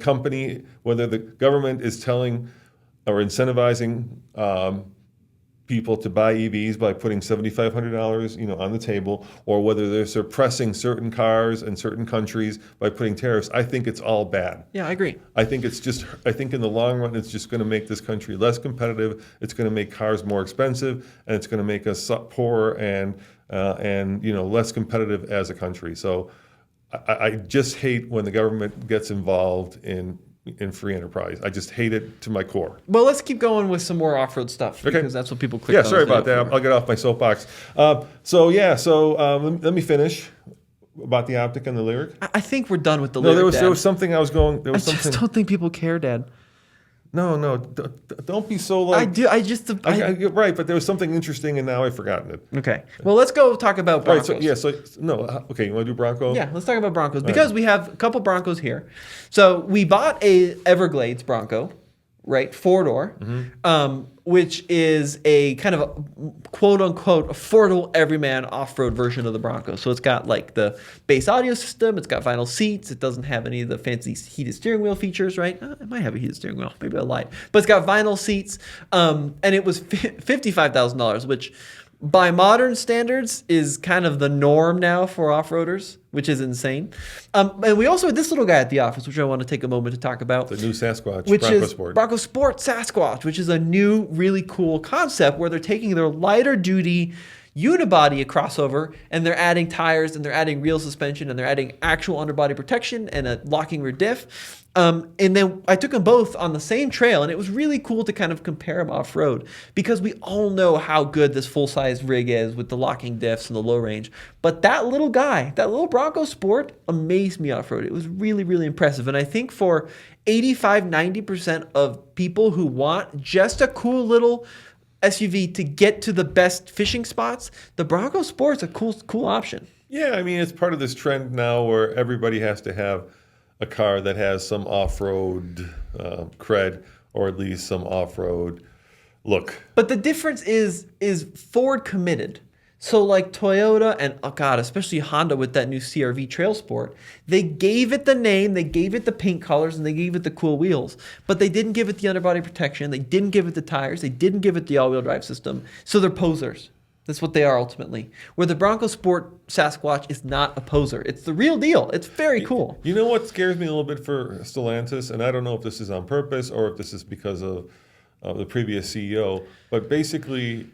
S1: government is telling or incentivizing people to buy EVs by putting $7,500, on the table, or whether they're suppressing certain cars in certain countries by putting tariffs, I think it's all bad.
S2: Yeah, I agree.
S1: I think in the long run, it's just going to make this country less competitive. It's going to make cars more expensive, and it's going to make us poorer and less competitive as a country. So I just hate when the government gets involved in free enterprise. I just hate it to my core.
S2: Well, let's keep going with some more off-road stuff, because that's what people click on.
S1: Yeah, sorry about that. I'll get off my soapbox. So let me finish about the Optic and the Lyriq.
S2: I think we're done with the Lyriq.
S1: No, there was something I was going.
S2: I just don't think people care, Dad.
S1: No, don't be so like.
S2: I do.
S1: You're right, but there was something interesting, and now I've forgotten it.
S2: Okay. Well, let's go talk about Broncos.
S1: Right, okay, you want to do Bronco?
S2: Yeah, let's talk about Broncos, because we have a couple Broncos here. So we bought a Everglades Bronco, right, 4-door, which is a kind of a quote-unquote affordable everyman off-road version of the Bronco. So it's got like the bass audio system, it's got vinyl seats, it doesn't have any of the fancy heated steering wheel features, right? It might have a heated steering wheel, maybe I lied. But it's got vinyl seats, and it was $55,000, which by modern standards is kind of the norm now for off-roaders, which is insane. And we also had this little guy at the office, which I want to take a moment to talk about.
S1: The new Sasquatch,
S2: which
S1: Bronco
S2: is
S1: Sport.
S2: Bronco Sport Sasquatch, which is a new, really cool concept where they're taking their lighter duty unibody crossover, and they're adding tires, and they're adding real suspension, and they're adding actual underbody protection and a locking rear diff. And then I took them both on the same trail, and it was really cool to kind of compare them off-road, because we all know how good this full-size rig is with the locking diffs and the low range. But that little guy, that little Bronco Sport, amazed me off-road. It was really, really impressive. And I think for 85-90% of people who want just a cool little SUV to get to the best fishing spots, the Bronco Sport's a cool option.
S1: Yeah, I mean, it's part of this trend now where everybody has to have a car that has some off-road cred, or at least some off-road look.
S2: But the difference is Ford committed. So like Toyota and, especially Honda with that new CR-V Trail Sport, they gave it the name, they gave it the paint colors, and they gave it the cool wheels. But they didn't give it the underbody protection, they didn't give it the tires, they didn't give it the all-wheel drive system. So they're posers. That's what they are ultimately. Where the Bronco Sport Sasquatch is not a poser. It's the real deal. It's very cool.
S1: You know what scares me a little bit for Stellantis, and I don't know if this is on purpose or if this is because of the previous CEO, but basically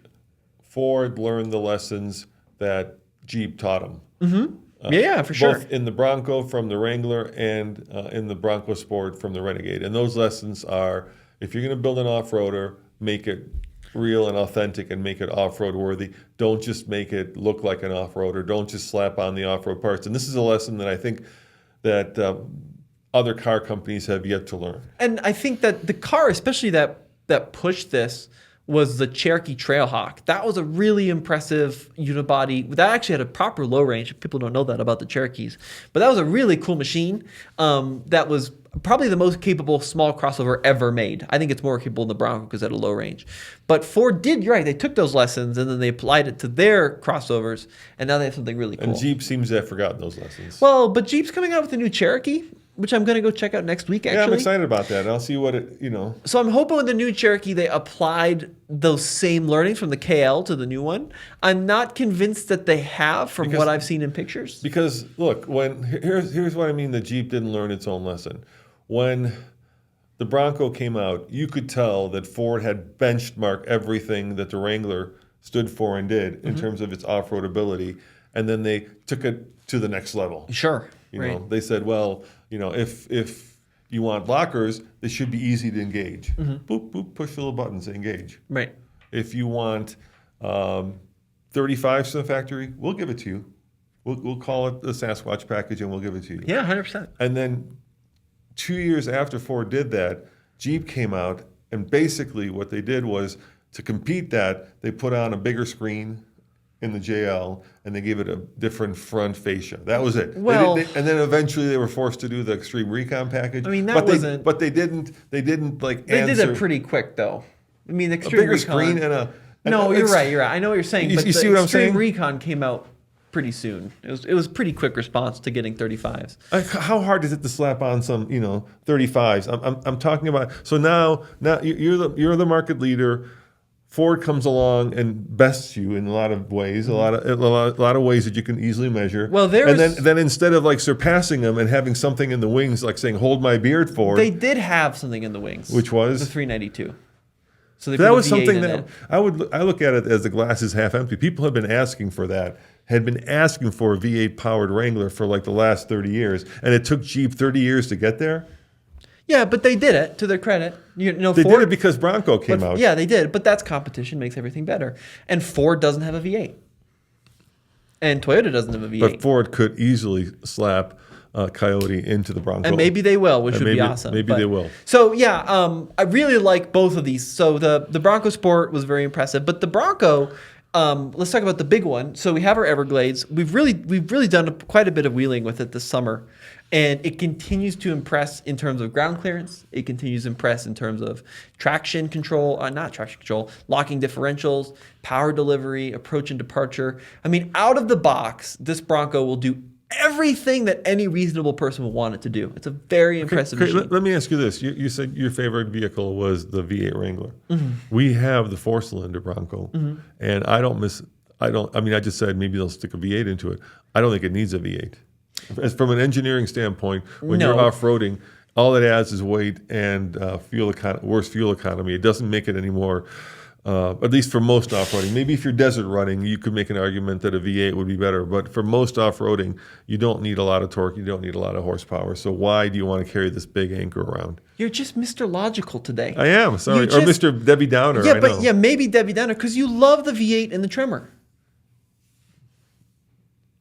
S1: Ford learned the lessons that Jeep taught them.
S2: Yeah, for sure.
S1: Both in the Bronco from the Wrangler and in the Bronco Sport from the Renegade. And those lessons are, if you're going to build an off-roader, make it real and authentic and make it off-road worthy. Don't just make it look like an off-roader. Don't just slap on the off-road parts. And this is a lesson that I think that other car companies have yet to learn.
S2: And I think that the car, especially that pushed this, was the Cherokee Trailhawk. That was a really impressive unibody. That actually had a proper low range. People don't know that about the Cherokees. But that was a really cool machine that was probably the most capable small crossover ever made. I think it's more capable than the Bronco because it had a low range. But Ford did, you're right, they took those lessons and then they applied it to their crossovers, and now they have something really cool.
S1: And Jeep seems to have forgotten those lessons.
S2: Well, but Jeep's coming out with a new Cherokee, which I'm going to go check out next week, actually.
S1: Yeah, I'm excited about that. I'll see what it,
S2: So I'm hoping with the new Cherokee, they applied those same learnings from the KL to the new one. I'm not convinced that they have from what I've seen in pictures.
S1: Because, look, here's what I mean the Jeep didn't learn its own lesson. When the Bronco came out, you could tell that Ford had benchmarked everything that the Wrangler stood for and did in terms of its off-road ability, and then they took it to the next level.
S2: Sure.
S1: You know, they said, well, if you want lockers, they should be easy to engage. Boop, boop, push the little buttons to engage.
S2: Right.
S1: If you want 35s from the factory, we'll give it to you. We'll call it the Sasquatch package and we'll give it to you.
S2: Yeah, 100%.
S1: And then 2 years after Ford did that, Jeep came out, and basically what they did was, to compete that, they put on a bigger screen in the JL, and they gave it a different front fascia. That was it.
S2: Well,
S1: and then eventually they were forced to do the Extreme Recon package.
S2: I mean, that
S1: but
S2: wasn't.
S1: But they didn't like.
S2: They
S1: answer.
S2: did it pretty quick, though. I mean, the Extreme
S1: bigger
S2: Recon.
S1: screen and a.
S2: No, you're right. You're right. I know what you're saying. But
S1: you
S2: the
S1: see what I'm
S2: Extreme
S1: saying?
S2: Recon came out pretty soon. It was pretty quick response to getting 35s.
S1: How hard is it to slap on some 35s? I'm talking about. So now you're the market leader. Ford comes along and bests you in a lot of ways, a lot of ways that you can easily measure.
S2: Well,
S1: and then instead of like surpassing them and having something in the wings, like saying "Hold my beard, Ford,"
S2: they did have something in the wings,
S1: which was
S2: the 392. So
S1: that was something
S2: in
S1: that
S2: it.
S1: I look at it as the glass is half empty. People have been asking for that, had been asking for a V8 powered Wrangler for like the last 30 years, and it took Jeep 30 years to get there.
S2: Yeah, but they did it, to their credit.
S1: They
S2: Ford
S1: did it because Bronco came out.
S2: Yeah, they did. But that's competition, makes everything better. And Ford doesn't have a V8. And Toyota doesn't have a V8.
S1: But Ford could easily slap Coyote into the Bronco.
S2: And maybe they will, which would be awesome.
S1: Maybe they will.
S2: So, yeah, I really like both of these. So the Bronco Sport was very impressive. But the Bronco, let's talk about the big one. So we have our Everglades. We've really done quite a bit of wheeling with it this summer. And it continues to impress in terms of ground clearance. It continues to impress in terms of traction control, not traction control, locking differentials, power delivery, approach and departure. I mean, out of the box, this Bronco will do everything that any reasonable person would want it to do. It's a very impressive machine.
S1: Let me ask you this. You said your favorite vehicle was the V8 Wrangler. We have the 4-cylinder Bronco, and I just said maybe they'll stick a V8 into it. I don't think it needs a V8. As from an engineering standpoint, when you're off-roading, all it adds is weight and worse fuel economy. It doesn't make it any more, at least for most off-roading. Maybe if you're desert running, you could make an argument that a V8 would be better. But for most off-roading, you don't need a lot of torque. You don't need a lot of horsepower. So why do you want to carry this big anchor around?
S2: You're just Mr. Logical today.
S1: I am, sorry. Or Mr. Debbie Downer.
S2: Yeah, maybe Debbie Downer, because you love the V8 and the trimmer.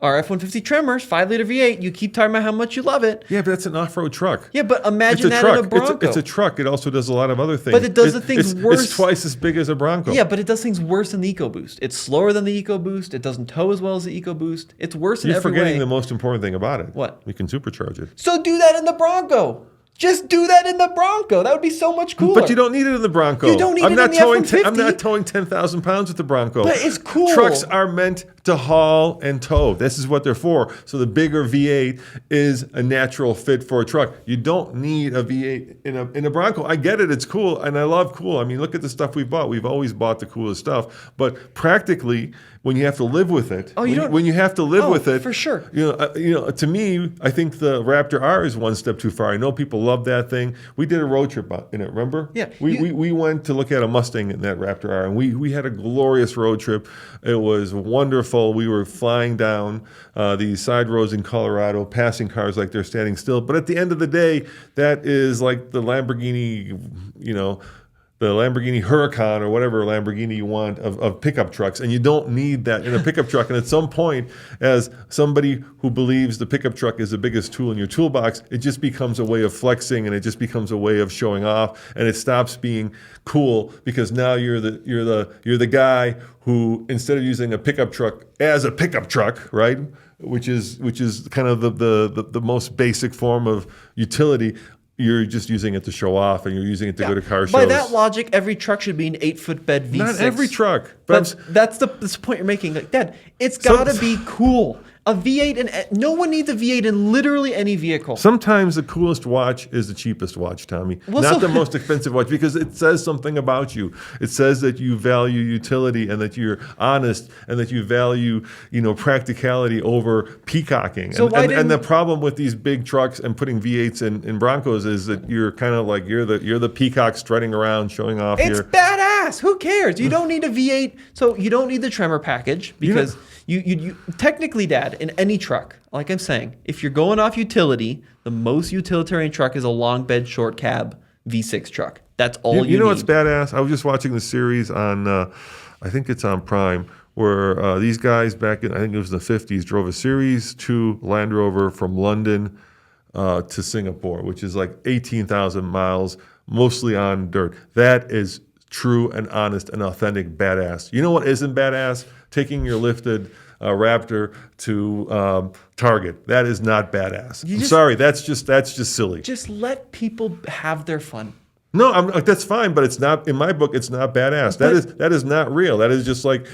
S2: Our F-150 trimmers, 5-liter V8. You keep talking about how much you love it.
S1: Yeah, but that's an off-road truck.
S2: Yeah, but imagine that
S1: truck.
S2: in a Bronco.
S1: It's a truck. It also does a lot of other things.
S2: But it does the things worse.
S1: It's twice as big as a Bronco.
S2: Yeah, but it does things worse than the EcoBoost. It's slower than the EcoBoost. It doesn't tow as well as the EcoBoost. It's worse in every way.
S1: You're forgetting the most important thing about it.
S2: What?
S1: You can supercharge it.
S2: So do that in the Bronco. Just do that in the Bronco. That would be so much cooler.
S1: But you don't need it in the Bronco.
S2: You don't need it in the F-150.
S1: I'm not towing 10,000 pounds with the Bronco.
S2: But it's cool.
S1: Trucks are meant to haul and tow. This is what they're for. So the bigger V8 is a natural fit for a truck. You don't need a V8 in a Bronco. I get it. It's cool, and I love cool. I mean, look at the stuff we've bought. We've always bought the coolest stuff. But practically, when you have to live with it, when you have to live with it,
S2: for sure.
S1: To me, I think the Raptor R is one step too far. I know people love that thing. We did a road trip in it. Remember?
S2: Yeah.
S1: We went to look at a Mustang in that Raptor R, and we had a glorious road trip. It was wonderful. wonderful. We were flying down these side roads in Colorado, passing cars like they're standing still. But at the end of the day, that is like the Lamborghini, the Lamborghini Huracan or whatever Lamborghini you want of pickup trucks. And you don't need that in a pickup truck. And at some point, as somebody who believes the pickup truck is the biggest tool in your toolbox, it just becomes a way of flexing, and it just becomes a way of showing off, and it stops being cool because now you're the guy who, instead of using a pickup truck as a pickup truck, right, which is kind of the most basic form of utility, you're just using it to show off, and you're using it to go to car shows.
S2: By that logic, every truck should be an 8-foot bed V6.
S1: Not every truck.
S2: But that's the point you're making. Like, Dad, it's got to be cool. A V8, and no one needs a V8 in literally any vehicle.
S1: Sometimes the coolest watch is the cheapest watch, Tommy. Not the most expensive watch, because it says something about you. It says that you value utility, and that you're honest, and that you value, practicality over peacocking.
S2: So
S1: and the problem with these big trucks and putting V8s in Broncos is that you're kind of like you're the peacock strutting around, showing off.
S2: It's badass. Who cares? You don't need a V8, so you don't need the tremor package because. You technically, Dad, in any truck, like I'm saying, if you're going off utility, the most utilitarian truck is a long bed, short cab V6 truck. That's all you need.
S1: You know what's badass? I was just watching the series on, I think it's on Prime, where these guys back in, I think it was the 50s, drove a Series 2 Land Rover from London to Singapore, which is like 18,000 miles, mostly on dirt. That is true and honest and authentic badass. You know what isn't badass? Taking your lifted Raptor to Target. That is not badass. I'm sorry. That's just silly.
S2: Just let people have their fun.
S1: No, that's fine, but it's not in my book. It's not badass. That is not real. That is just like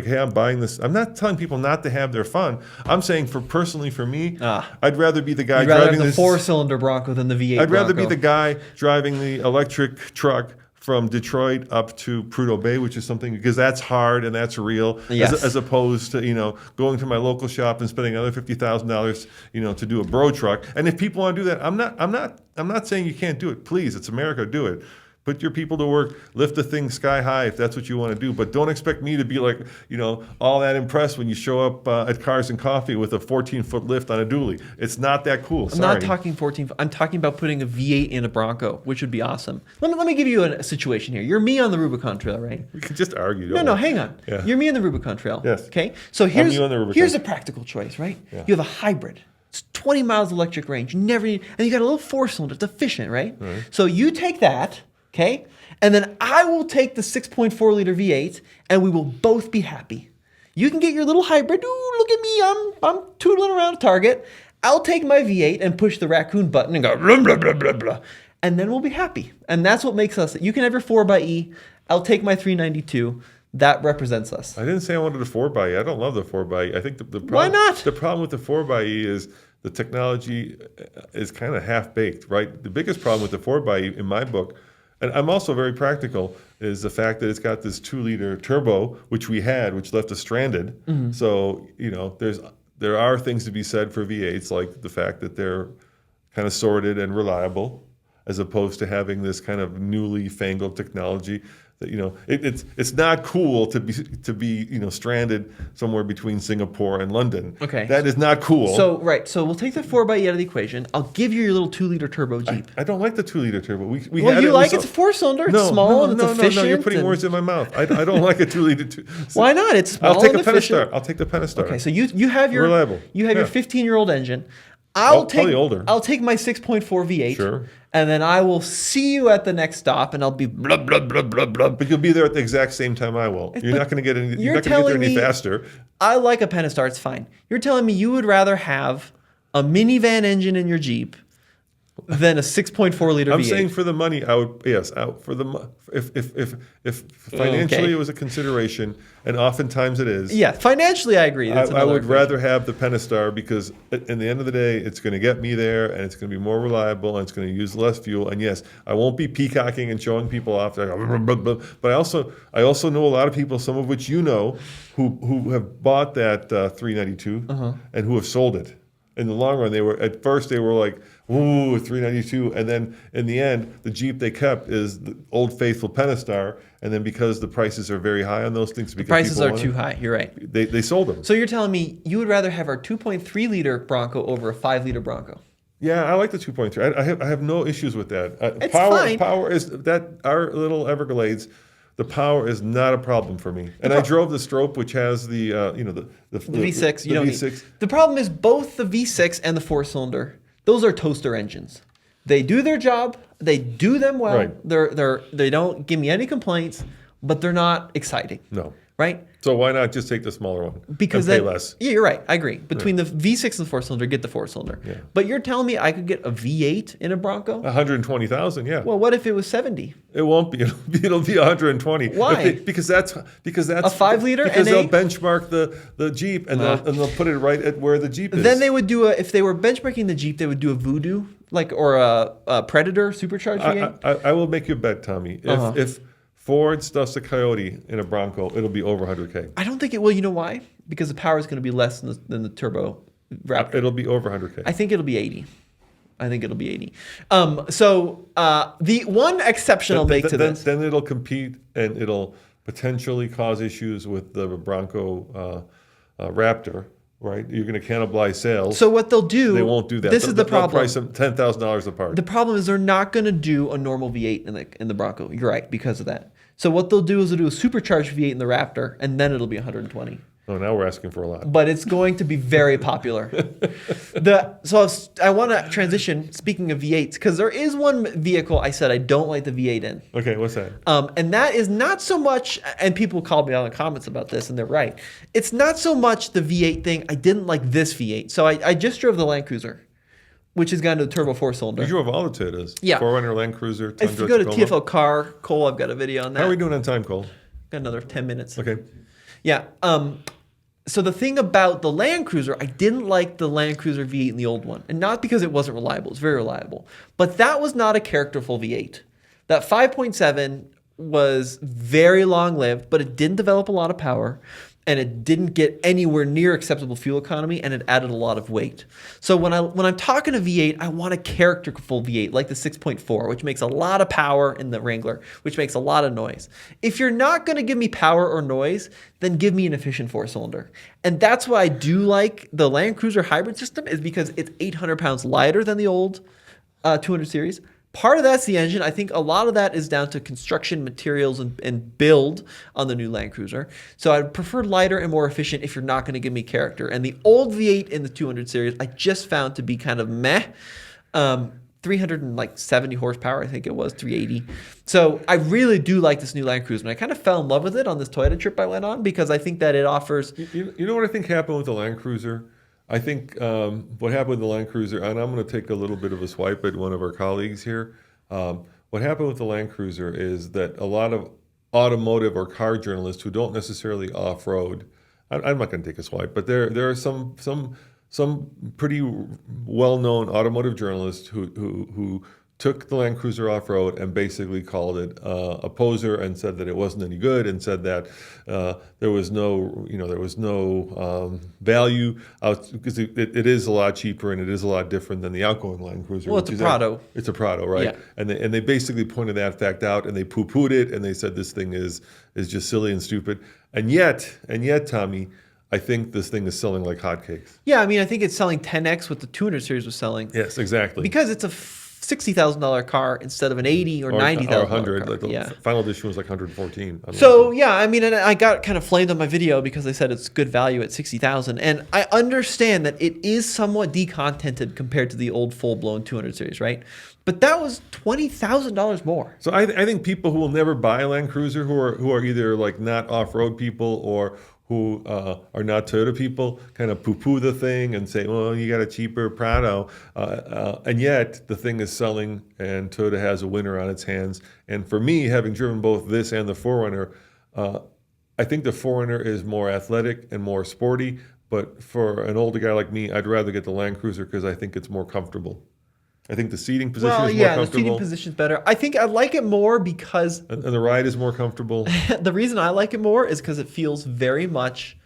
S1: hey, I'm buying this. I'm not telling people not to have their fun. I'm saying personally for me, I'd rather be the guy driving
S2: the 4-cylinder Bronco than the V8.
S1: I'd rather be the guy driving the electric truck from Detroit up to Prudhoe Bay, which is something, because that's hard and that's real, as opposed to going to my local shop and spending another $50,000 to do a bro truck. And if people want to do that, I'm not saying you can't do it. Please, it's America, do it. Put your people to work, lift the thing sky high if that's what you want to do. But don't expect me to be like, all that impressed when you show up at Cars and Coffee with a 14-foot lift on a dually. It's not that cool.
S2: I'm not talking 14. I'm talking about putting a V8 in a Bronco, which would be awesome. Let me give you a situation here. You're me on the Rubicon Trail, right?
S1: We could just argue.
S2: No, hang on. Yeah. You're me on the Rubicon Trail.
S1: Yes.
S2: Okay. So here's a practical choice, right? Yeah. You have a hybrid. It's 20 miles electric range. You never need, and you got a little 4-cylinder. It's efficient, right? So you take that. Okay, and then I will take the 6.4 liter V8, and we will both be happy. You can get your little hybrid. Ooh, look at me! I'm tootling around Target. I'll take my V8 and push the raccoon button and go blah blah blah blah blah, and then we'll be happy. And that's what makes us. You can have your 4xe. I'll take my 392. That represents us.
S1: I didn't say I wanted a 4xe. I don't love the 4xe. I think the problem.
S2: Why not?
S1: The problem with the 4xe is the technology is kind of half baked, right? The biggest problem with the 4xe in my book. And I'm also very practical, is the fact that it's got this 2-liter turbo, which we had, which left us stranded. Mm-hmm. So, there are things to be said for V8s, like the fact that they're kind of sorted and reliable, as opposed to having this kind of newly fangled technology that it's not cool to be stranded somewhere between Singapore and London.
S2: Okay,
S1: that is not cool.
S2: So we'll take the 4xe out of the equation. I'll give you your little 2-liter turbo Jeep.
S1: I don't like the 2-liter turbo.
S2: It's a 4-cylinder. It's small and it's efficient.
S1: No, you're putting words in my mouth. I don't like a 2-liter.
S2: Why not? It's small.
S1: I'll take
S2: and
S1: a
S2: efficient.
S1: Pentastar. I'll take the Pentastar.
S2: Okay, so you have your
S1: reliable.
S2: You have your 15-year-old engine.
S1: Probably older.
S2: I'll take my 6.4 V8.
S1: Sure.
S2: And then I will see you at the next stop, and I'll be blah blah blah blah blah.
S1: But you'll be there at the exact same time I will. You're not going to get any. You're not going to get there any faster.
S2: I like a Pentastar. It's fine. You're telling me you would rather have a minivan engine in your Jeep than a 6.4 liter V8.
S1: I'm saying for the money, I would if financially it was a consideration, and oftentimes it is.
S2: Yeah, financially I agree.
S1: I would rather have the Pentastar, because in the end of the day, it's going to get me there, and it's going to be more reliable, and it's going to use less fuel. And yes, I won't be peacocking and showing people off. But I also know a lot of people, some of which who have bought that 392 and who have sold it. In the long run, at first they were like, ooh, 392, and then in the end, the Jeep they kept is the Old Faithful Pentastar, and then because the prices are very high on those things, because
S2: Prices
S1: people
S2: are
S1: want
S2: too
S1: it,
S2: high. You're right.
S1: they sold them.
S2: So you're telling me you would rather have our 2.3 liter Bronco over a 5 liter Bronco?
S1: Yeah, I like the 2.3. I have no issues with that.
S2: It's
S1: power
S2: fine.
S1: Power is that our little Everglades. The power is not a problem for me. And I drove the Strope, which has the the
S2: V6.
S1: The
S2: You don't
S1: V6.
S2: need. The problem is both the V6 and the 4-cylinder. Those are toaster engines. They do their job. They do them well.
S1: Right.
S2: They don't give me any complaints, but they're not exciting.
S1: No.
S2: Right?
S1: So why not just take the smaller one?
S2: Because
S1: and pay
S2: then,
S1: less.
S2: Yeah, you're right. I agree. Between the V6 and the 4-cylinder, get the 4-cylinder.
S1: Yeah.
S2: But you're telling me I could get a V8 in a Bronco?
S1: 120,000, yeah.
S2: Well, what if it was 70?
S1: It won't be. It'll be 120.
S2: Why?
S1: Because that's
S2: A 5 liter
S1: Because
S2: NA?
S1: they'll benchmark the Jeep and they'll put it right at where the Jeep is.
S2: Then they would do if they were benchmarking the Jeep, they would do a Voodoo, or a Predator supercharged V8.
S1: I will make you a bet, Tommy. If Ford stuffs a Coyote in a Bronco, it'll be over 100K.
S2: I don't think it will. You know why? Because the power is going to be less than the turbo Raptor.
S1: It'll be over 100K.
S2: I think it'll be 80. So the one exception I'll make to this.
S1: Then it'll compete and it'll potentially cause issues with the Bronco Raptor, right? You're going to cannibalize sales.
S2: So what they'll do.
S1: They won't do that.
S2: This is the problem.
S1: They'll price them $10,000 apart.
S2: The problem is they're not going to do a normal V8 in the Bronco. You're right, because of that. So what they'll do is they'll do a supercharged V8 in the Raptor, and then it'll be 120.
S1: Oh, now we're asking for a lot.
S2: But it's going to be very popular. So I want to transition, speaking of V8s, because there is one vehicle I said I don't like the V8 in.
S1: Okay, what's that?
S2: And that is not so much, and people called me out in the comments about this, and they're right. It's not so much the V8 thing. I didn't like this V8. So I just drove the Land Cruiser, which has gone to the turbo 4-cylinder.
S1: You drove all the Toyotas.
S2: Yeah.
S1: 4Runner, Land Cruiser, Tundra,
S2: If you go to
S1: Tacoma.
S2: TFL Car, Cole, I've got a video on that.
S1: How are we doing on time, Cole?
S2: Got another 10 minutes.
S1: Okay.
S2: Yeah. So the thing about the Land Cruiser, I didn't like the Land Cruiser V8 in the old one. And not because it wasn't reliable. It's very reliable. But that was not a characterful V8. That 5.7 was very long-lived, but it didn't develop a lot of power. And it didn't get anywhere near acceptable fuel economy, and it added a lot of weight. So when I'm talking a V8, I want a characterful V8, like the 6.4, which makes a lot of power in the Wrangler, which makes a lot of noise. If you're not going to give me power or noise, then give me an efficient 4-cylinder. And that's why I do like the Land Cruiser hybrid system, is because it's 800 pounds lighter than the old 200 series. Part of that's the engine. I think a lot of that is down to construction materials and build on the new Land Cruiser. So I'd prefer lighter and more efficient if you're not going to give me character. And the old V8 in the 200 series, I just found to be kind of meh. 370 horsepower, I think it was, 380. So I really do like this new Land Cruiser. And I kind of fell in love with it on this Toyota trip I went on because I think that it offers...
S1: You know what I think happened with the Land Cruiser? I think what happened with the Land Cruiser, and I'm going to take a little bit of a swipe at one of our colleagues here. What happened with the Land Cruiser is that a lot of automotive or car journalists who don't necessarily off-road, I'm not going to take a swipe, but there are some pretty well-known automotive journalists who took the Land Cruiser off-road and basically called it a poser and said that it wasn't any good and said that there was no value out because it is a lot cheaper and it is a lot different than the outgoing Land Cruiser.
S2: Well, it's a Prado.
S1: It's a Prado, right?
S2: Yeah.
S1: And they basically pointed that fact out and they poo-pooed it and they said this thing is just silly and stupid. And yet, Tommy, I think this thing is selling like hotcakes.
S2: Yeah, I mean, I think it's selling 10x what the 200 series was selling.
S1: Yes, exactly.
S2: Because it's a $60,000 car instead of an $80,000 or $90,000
S1: or 100.
S2: car.
S1: Like the final edition was like 114.
S2: So yeah, I mean, and I got kind of flamed on my video because they said it's good value at $60,000, and I understand that it is somewhat decontented compared to the old full-blown 200 series, right? But that was $20,000 more.
S1: So I think people who will never buy a Land Cruiser, who are either like not off-road people or who are not Toyota people, kind of poo-poo the thing and say, well, you got a cheaper Prado. And yet the thing is selling and Toyota has a winner on its hands. And for me, having driven both this and the 4Runner, I think the 4Runner is more athletic and more sporty. But for an older guy like me, I'd rather get the Land Cruiser because I think it's more comfortable. I think the seating position is more comfortable.
S2: The seating position is better. I think I like it more because...
S1: And the ride is more comfortable.
S2: The reason I like it more is because it feels very much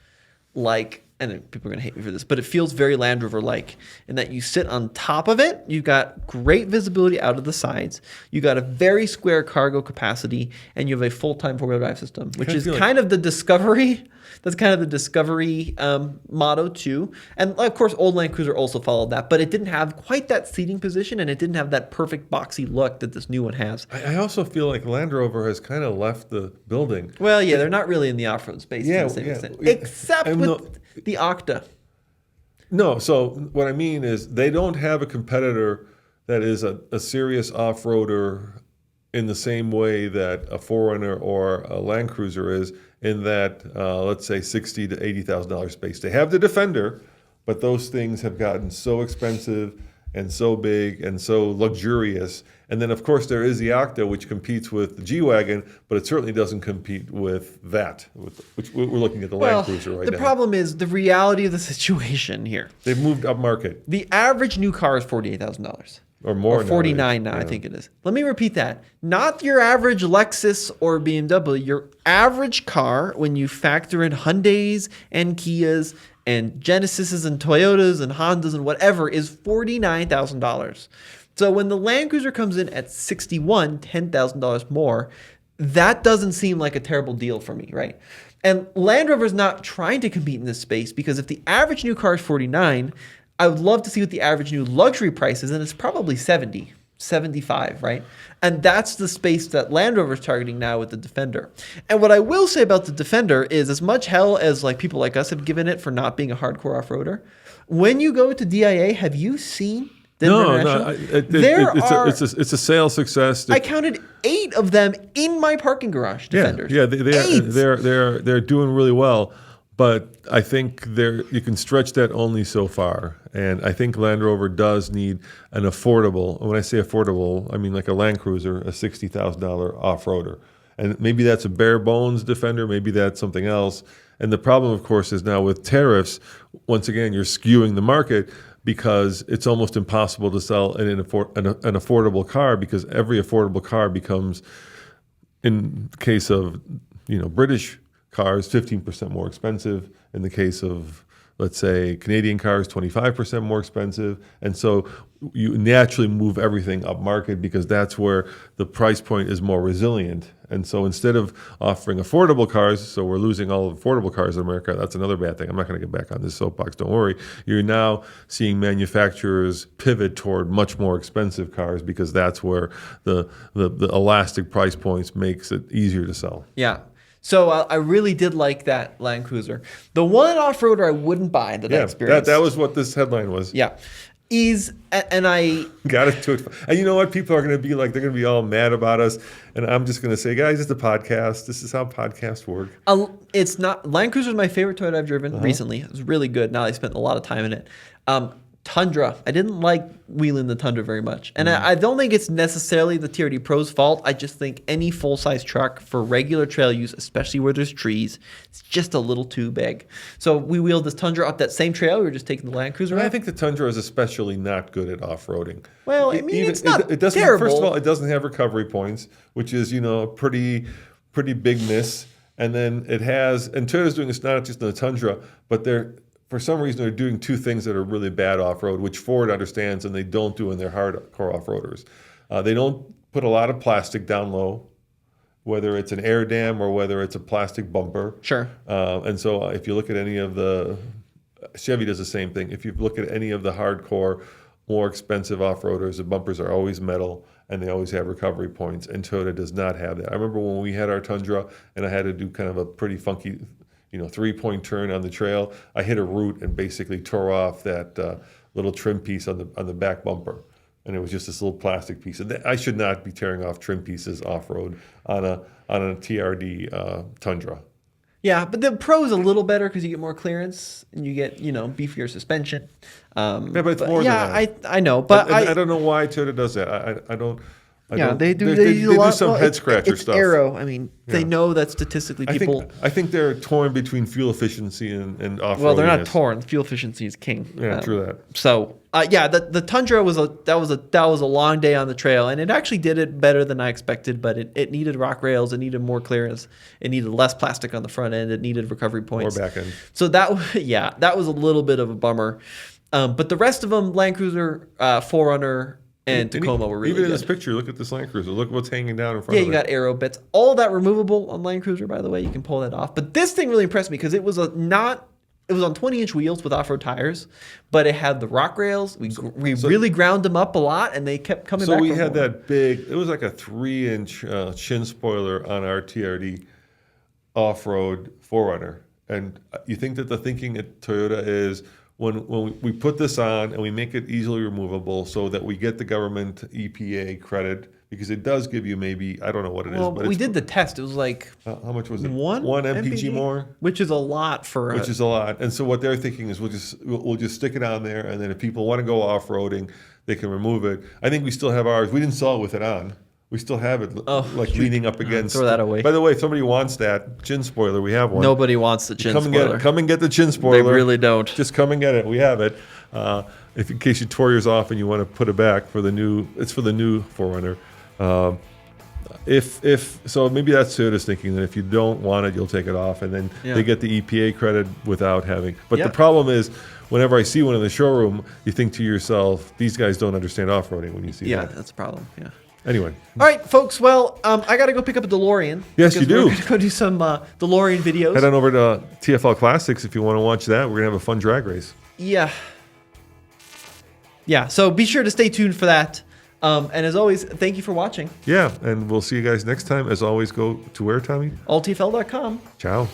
S2: like and then people are going to hate me for this, but it feels very Land Rover-like in that you sit on top of it. You've got great visibility out of the sides. You got a very square cargo capacity, and you have a full-time four-wheel drive system, which is kind of the Discovery. That's kind of the Discovery motto too. And of course, old Land Cruiser also followed that, but it didn't have quite that seating position, and it didn't have that perfect boxy look that this new one has.
S1: I also feel like Land Rover has kind of left the building.
S2: Well, yeah, they're not really in the off-road space to the same extent, except with the Octa.
S1: No, so what I mean is they don't have a competitor that is a serious off-roader in the same way that a 4Runner or a Land Cruiser is, in that, let's say, $60,000 to $80,000 space. They have the Defender, but those things have gotten so expensive and so big and so luxurious. And then, of course, there is the Octa, which competes with the G-Wagon, but it certainly doesn't compete with that, which we're looking at the Land Cruiser right now.
S2: The problem is the reality of the situation here.
S1: They've moved up market.
S2: The average new car is $48,000.
S1: Or more.
S2: Or 49 now, I think it is. Let me repeat that. Not your average Lexus or BMW. Your average car, when you factor in Hyundais and Kias and Genesises and Toyotas and Hondas and whatever, is $49,000. So when the Land Cruiser comes in at $61,000, $10,000 more, that doesn't seem like a terrible deal for me, right? And Land Rover's not trying to compete in this space, because if the average new car is $49,000, I would love to see what the average new luxury price is, and it's probably $70,000, $75,000, right? And that's the space that Land Rover is targeting now with the Defender. And what I will say about the Defender is, as much hell as like people like us have given it for not being a hardcore off-roader, when you go to DIA, have you seen Denver International?
S1: It's a sales success.
S2: I counted 8 of them in my parking garage, Defenders.
S1: Yeah, they're doing really well. But I think you can stretch that only so far. And I think Land Rover does need an affordable, when I say affordable, I mean like a Land Cruiser, a $60,000 off-roader. And maybe that's a bare bones Defender, maybe that's something else. And the problem, of course, is now with tariffs, once again, you're skewing the market, because it's almost impossible to sell an affordable car, because every affordable car becomes, in the case of British cars, 15% more expensive. In the case of, let's say, Canadian cars, 25% more expensive. And so you naturally move everything up market, because that's where the price point is more resilient. And so instead of offering affordable cars, so we're losing all affordable cars in America, that's another bad thing. I'm not going to get back on this soapbox, don't worry. You're now seeing manufacturers pivot toward much more expensive cars, because that's where the elastic price points makes it easier to sell.
S2: Yeah. So I really did like that Land Cruiser. The one off-roader I wouldn't buy that I experienced.
S1: That was what this headline was.
S2: Yeah. And I
S1: got into it. And you know what? People are going to be like, they're going to be all mad about us. And I'm just going to say, guys, it's a podcast. This is how podcasts work.
S2: It's not, Land Cruiser is my favorite Toyota I've driven recently. It was really good. Now I spent a lot of time in it. Tundra. I didn't like wheeling the Tundra very much. And I don't think it's necessarily the TRD Pro's fault. I just think any full-size truck for regular trail use, especially where there's trees, it's just a little too big. So we wheeled this Tundra up that same trail. We were just taking the Land Cruiser.
S1: I think the Tundra is especially not good at off-roading.
S2: Well, I mean, it's not terrible.
S1: First of all, it doesn't have recovery points, which is, a pretty big miss. And then it has, and Toyota's doing this not just in the Tundra, but for some reason, they're doing 2 things that are really bad off-road, which Ford understands and they don't do in their hardcore off-roaders. They don't put a lot of plastic down low, whether it's an air dam or whether it's a plastic bumper.
S2: Sure.
S1: And so if you look at any of Chevy does the same thing. If you look at any of the hardcore, more expensive off-roaders, the bumpers are always metal and they always have recovery points, and Toyota does not have that. I remember when we had our Tundra and I had to do kind of a pretty funky 3-point turn on the trail, I hit a root and basically tore off that little trim piece on the back bumper. And it was just this little plastic piece. And I should not be tearing off trim pieces off-road on a TRD Tundra.
S2: Yeah, but the Pro is a little better because you get more clearance and you get, beefier suspension.
S1: But it's more than that.
S2: I know. But
S1: I don't know why Toyota does that. I don't.
S2: They do.
S1: They
S2: They do a lot.
S1: some head scratcher
S2: it's
S1: stuff.
S2: Aero. I mean, they
S1: Yeah.
S2: know that statistically people.
S1: I think they're torn between fuel efficiency and off-roadiness.
S2: Well, they're not torn. Fuel efficiency is king.
S1: Yeah, true that.
S2: So the Tundra was a long day on the trail, and it actually did it better than I expected. But it needed rock rails, it needed more clearance, it needed less plastic on the front end, it needed recovery points,
S1: Or back end.
S2: So that was a little bit of a bummer. But the rest of them, Land Cruiser, 4Runner, and Tacoma were really
S1: even in
S2: good.
S1: this picture. Look at this Land Cruiser. Look what's hanging down in front
S2: Yeah,
S1: of
S2: you
S1: it.
S2: got aero bits. All of that removable on Land Cruiser, by the way. You can pull that off. But this thing really impressed me because it was on 20-inch wheels with off-road tires, but it had the rock rails. We really ground them up a lot, and they kept coming back.
S1: So we
S2: for
S1: had
S2: more.
S1: that big. It was like a 3-inch chin spoiler on our TRD off-road 4Runner, and you think that the thinking at Toyota is when we put this on and we make it easily removable so that we get the government EPA credit because it does give you maybe, I don't know what it is,
S2: Well,
S1: but
S2: we
S1: it's,
S2: did the test. It was like
S1: how much was it?
S2: one
S1: MPG more,
S2: which is a lot for.
S1: which is a lot. And so what they're thinking is we'll just stick it on there, and then if people want to go off roading, they can remove it. I think we still have ours. We didn't sell it with it on. We still have it leaning up against.
S2: Throw that away.
S1: By the way, if somebody wants that chin spoiler, we have one.
S2: Nobody wants the chin spoiler.
S1: Come and get the chin spoiler.
S2: They really don't.
S1: Just come and get it. We have it. If in case you tore yours off and you want to put it back for the new, it's for the new 4Runner. If so, maybe that's Toyota's thinking that if you don't want it, you'll take it off, and then they get the EPA credit without having. But the problem is, whenever I see one in the showroom, you think to yourself, these guys don't understand off-roading when you see
S2: Yeah,
S1: that.
S2: that's a problem. Yeah.
S1: Anyway.
S2: All right, folks. Well, I got to go pick up a DeLorean.
S1: Yes, you
S2: because
S1: do.
S2: We're going to go do some DeLorean videos.
S1: Head on over to TFL Classics if you want to watch that. We're going to have a fun drag race.
S2: Yeah. Yeah, so be sure to stay tuned for that. And as always, thank you for watching.
S1: Yeah, and we'll see you guys next time. As always, go to where, Tommy?
S2: alltfl.com.
S1: Ciao.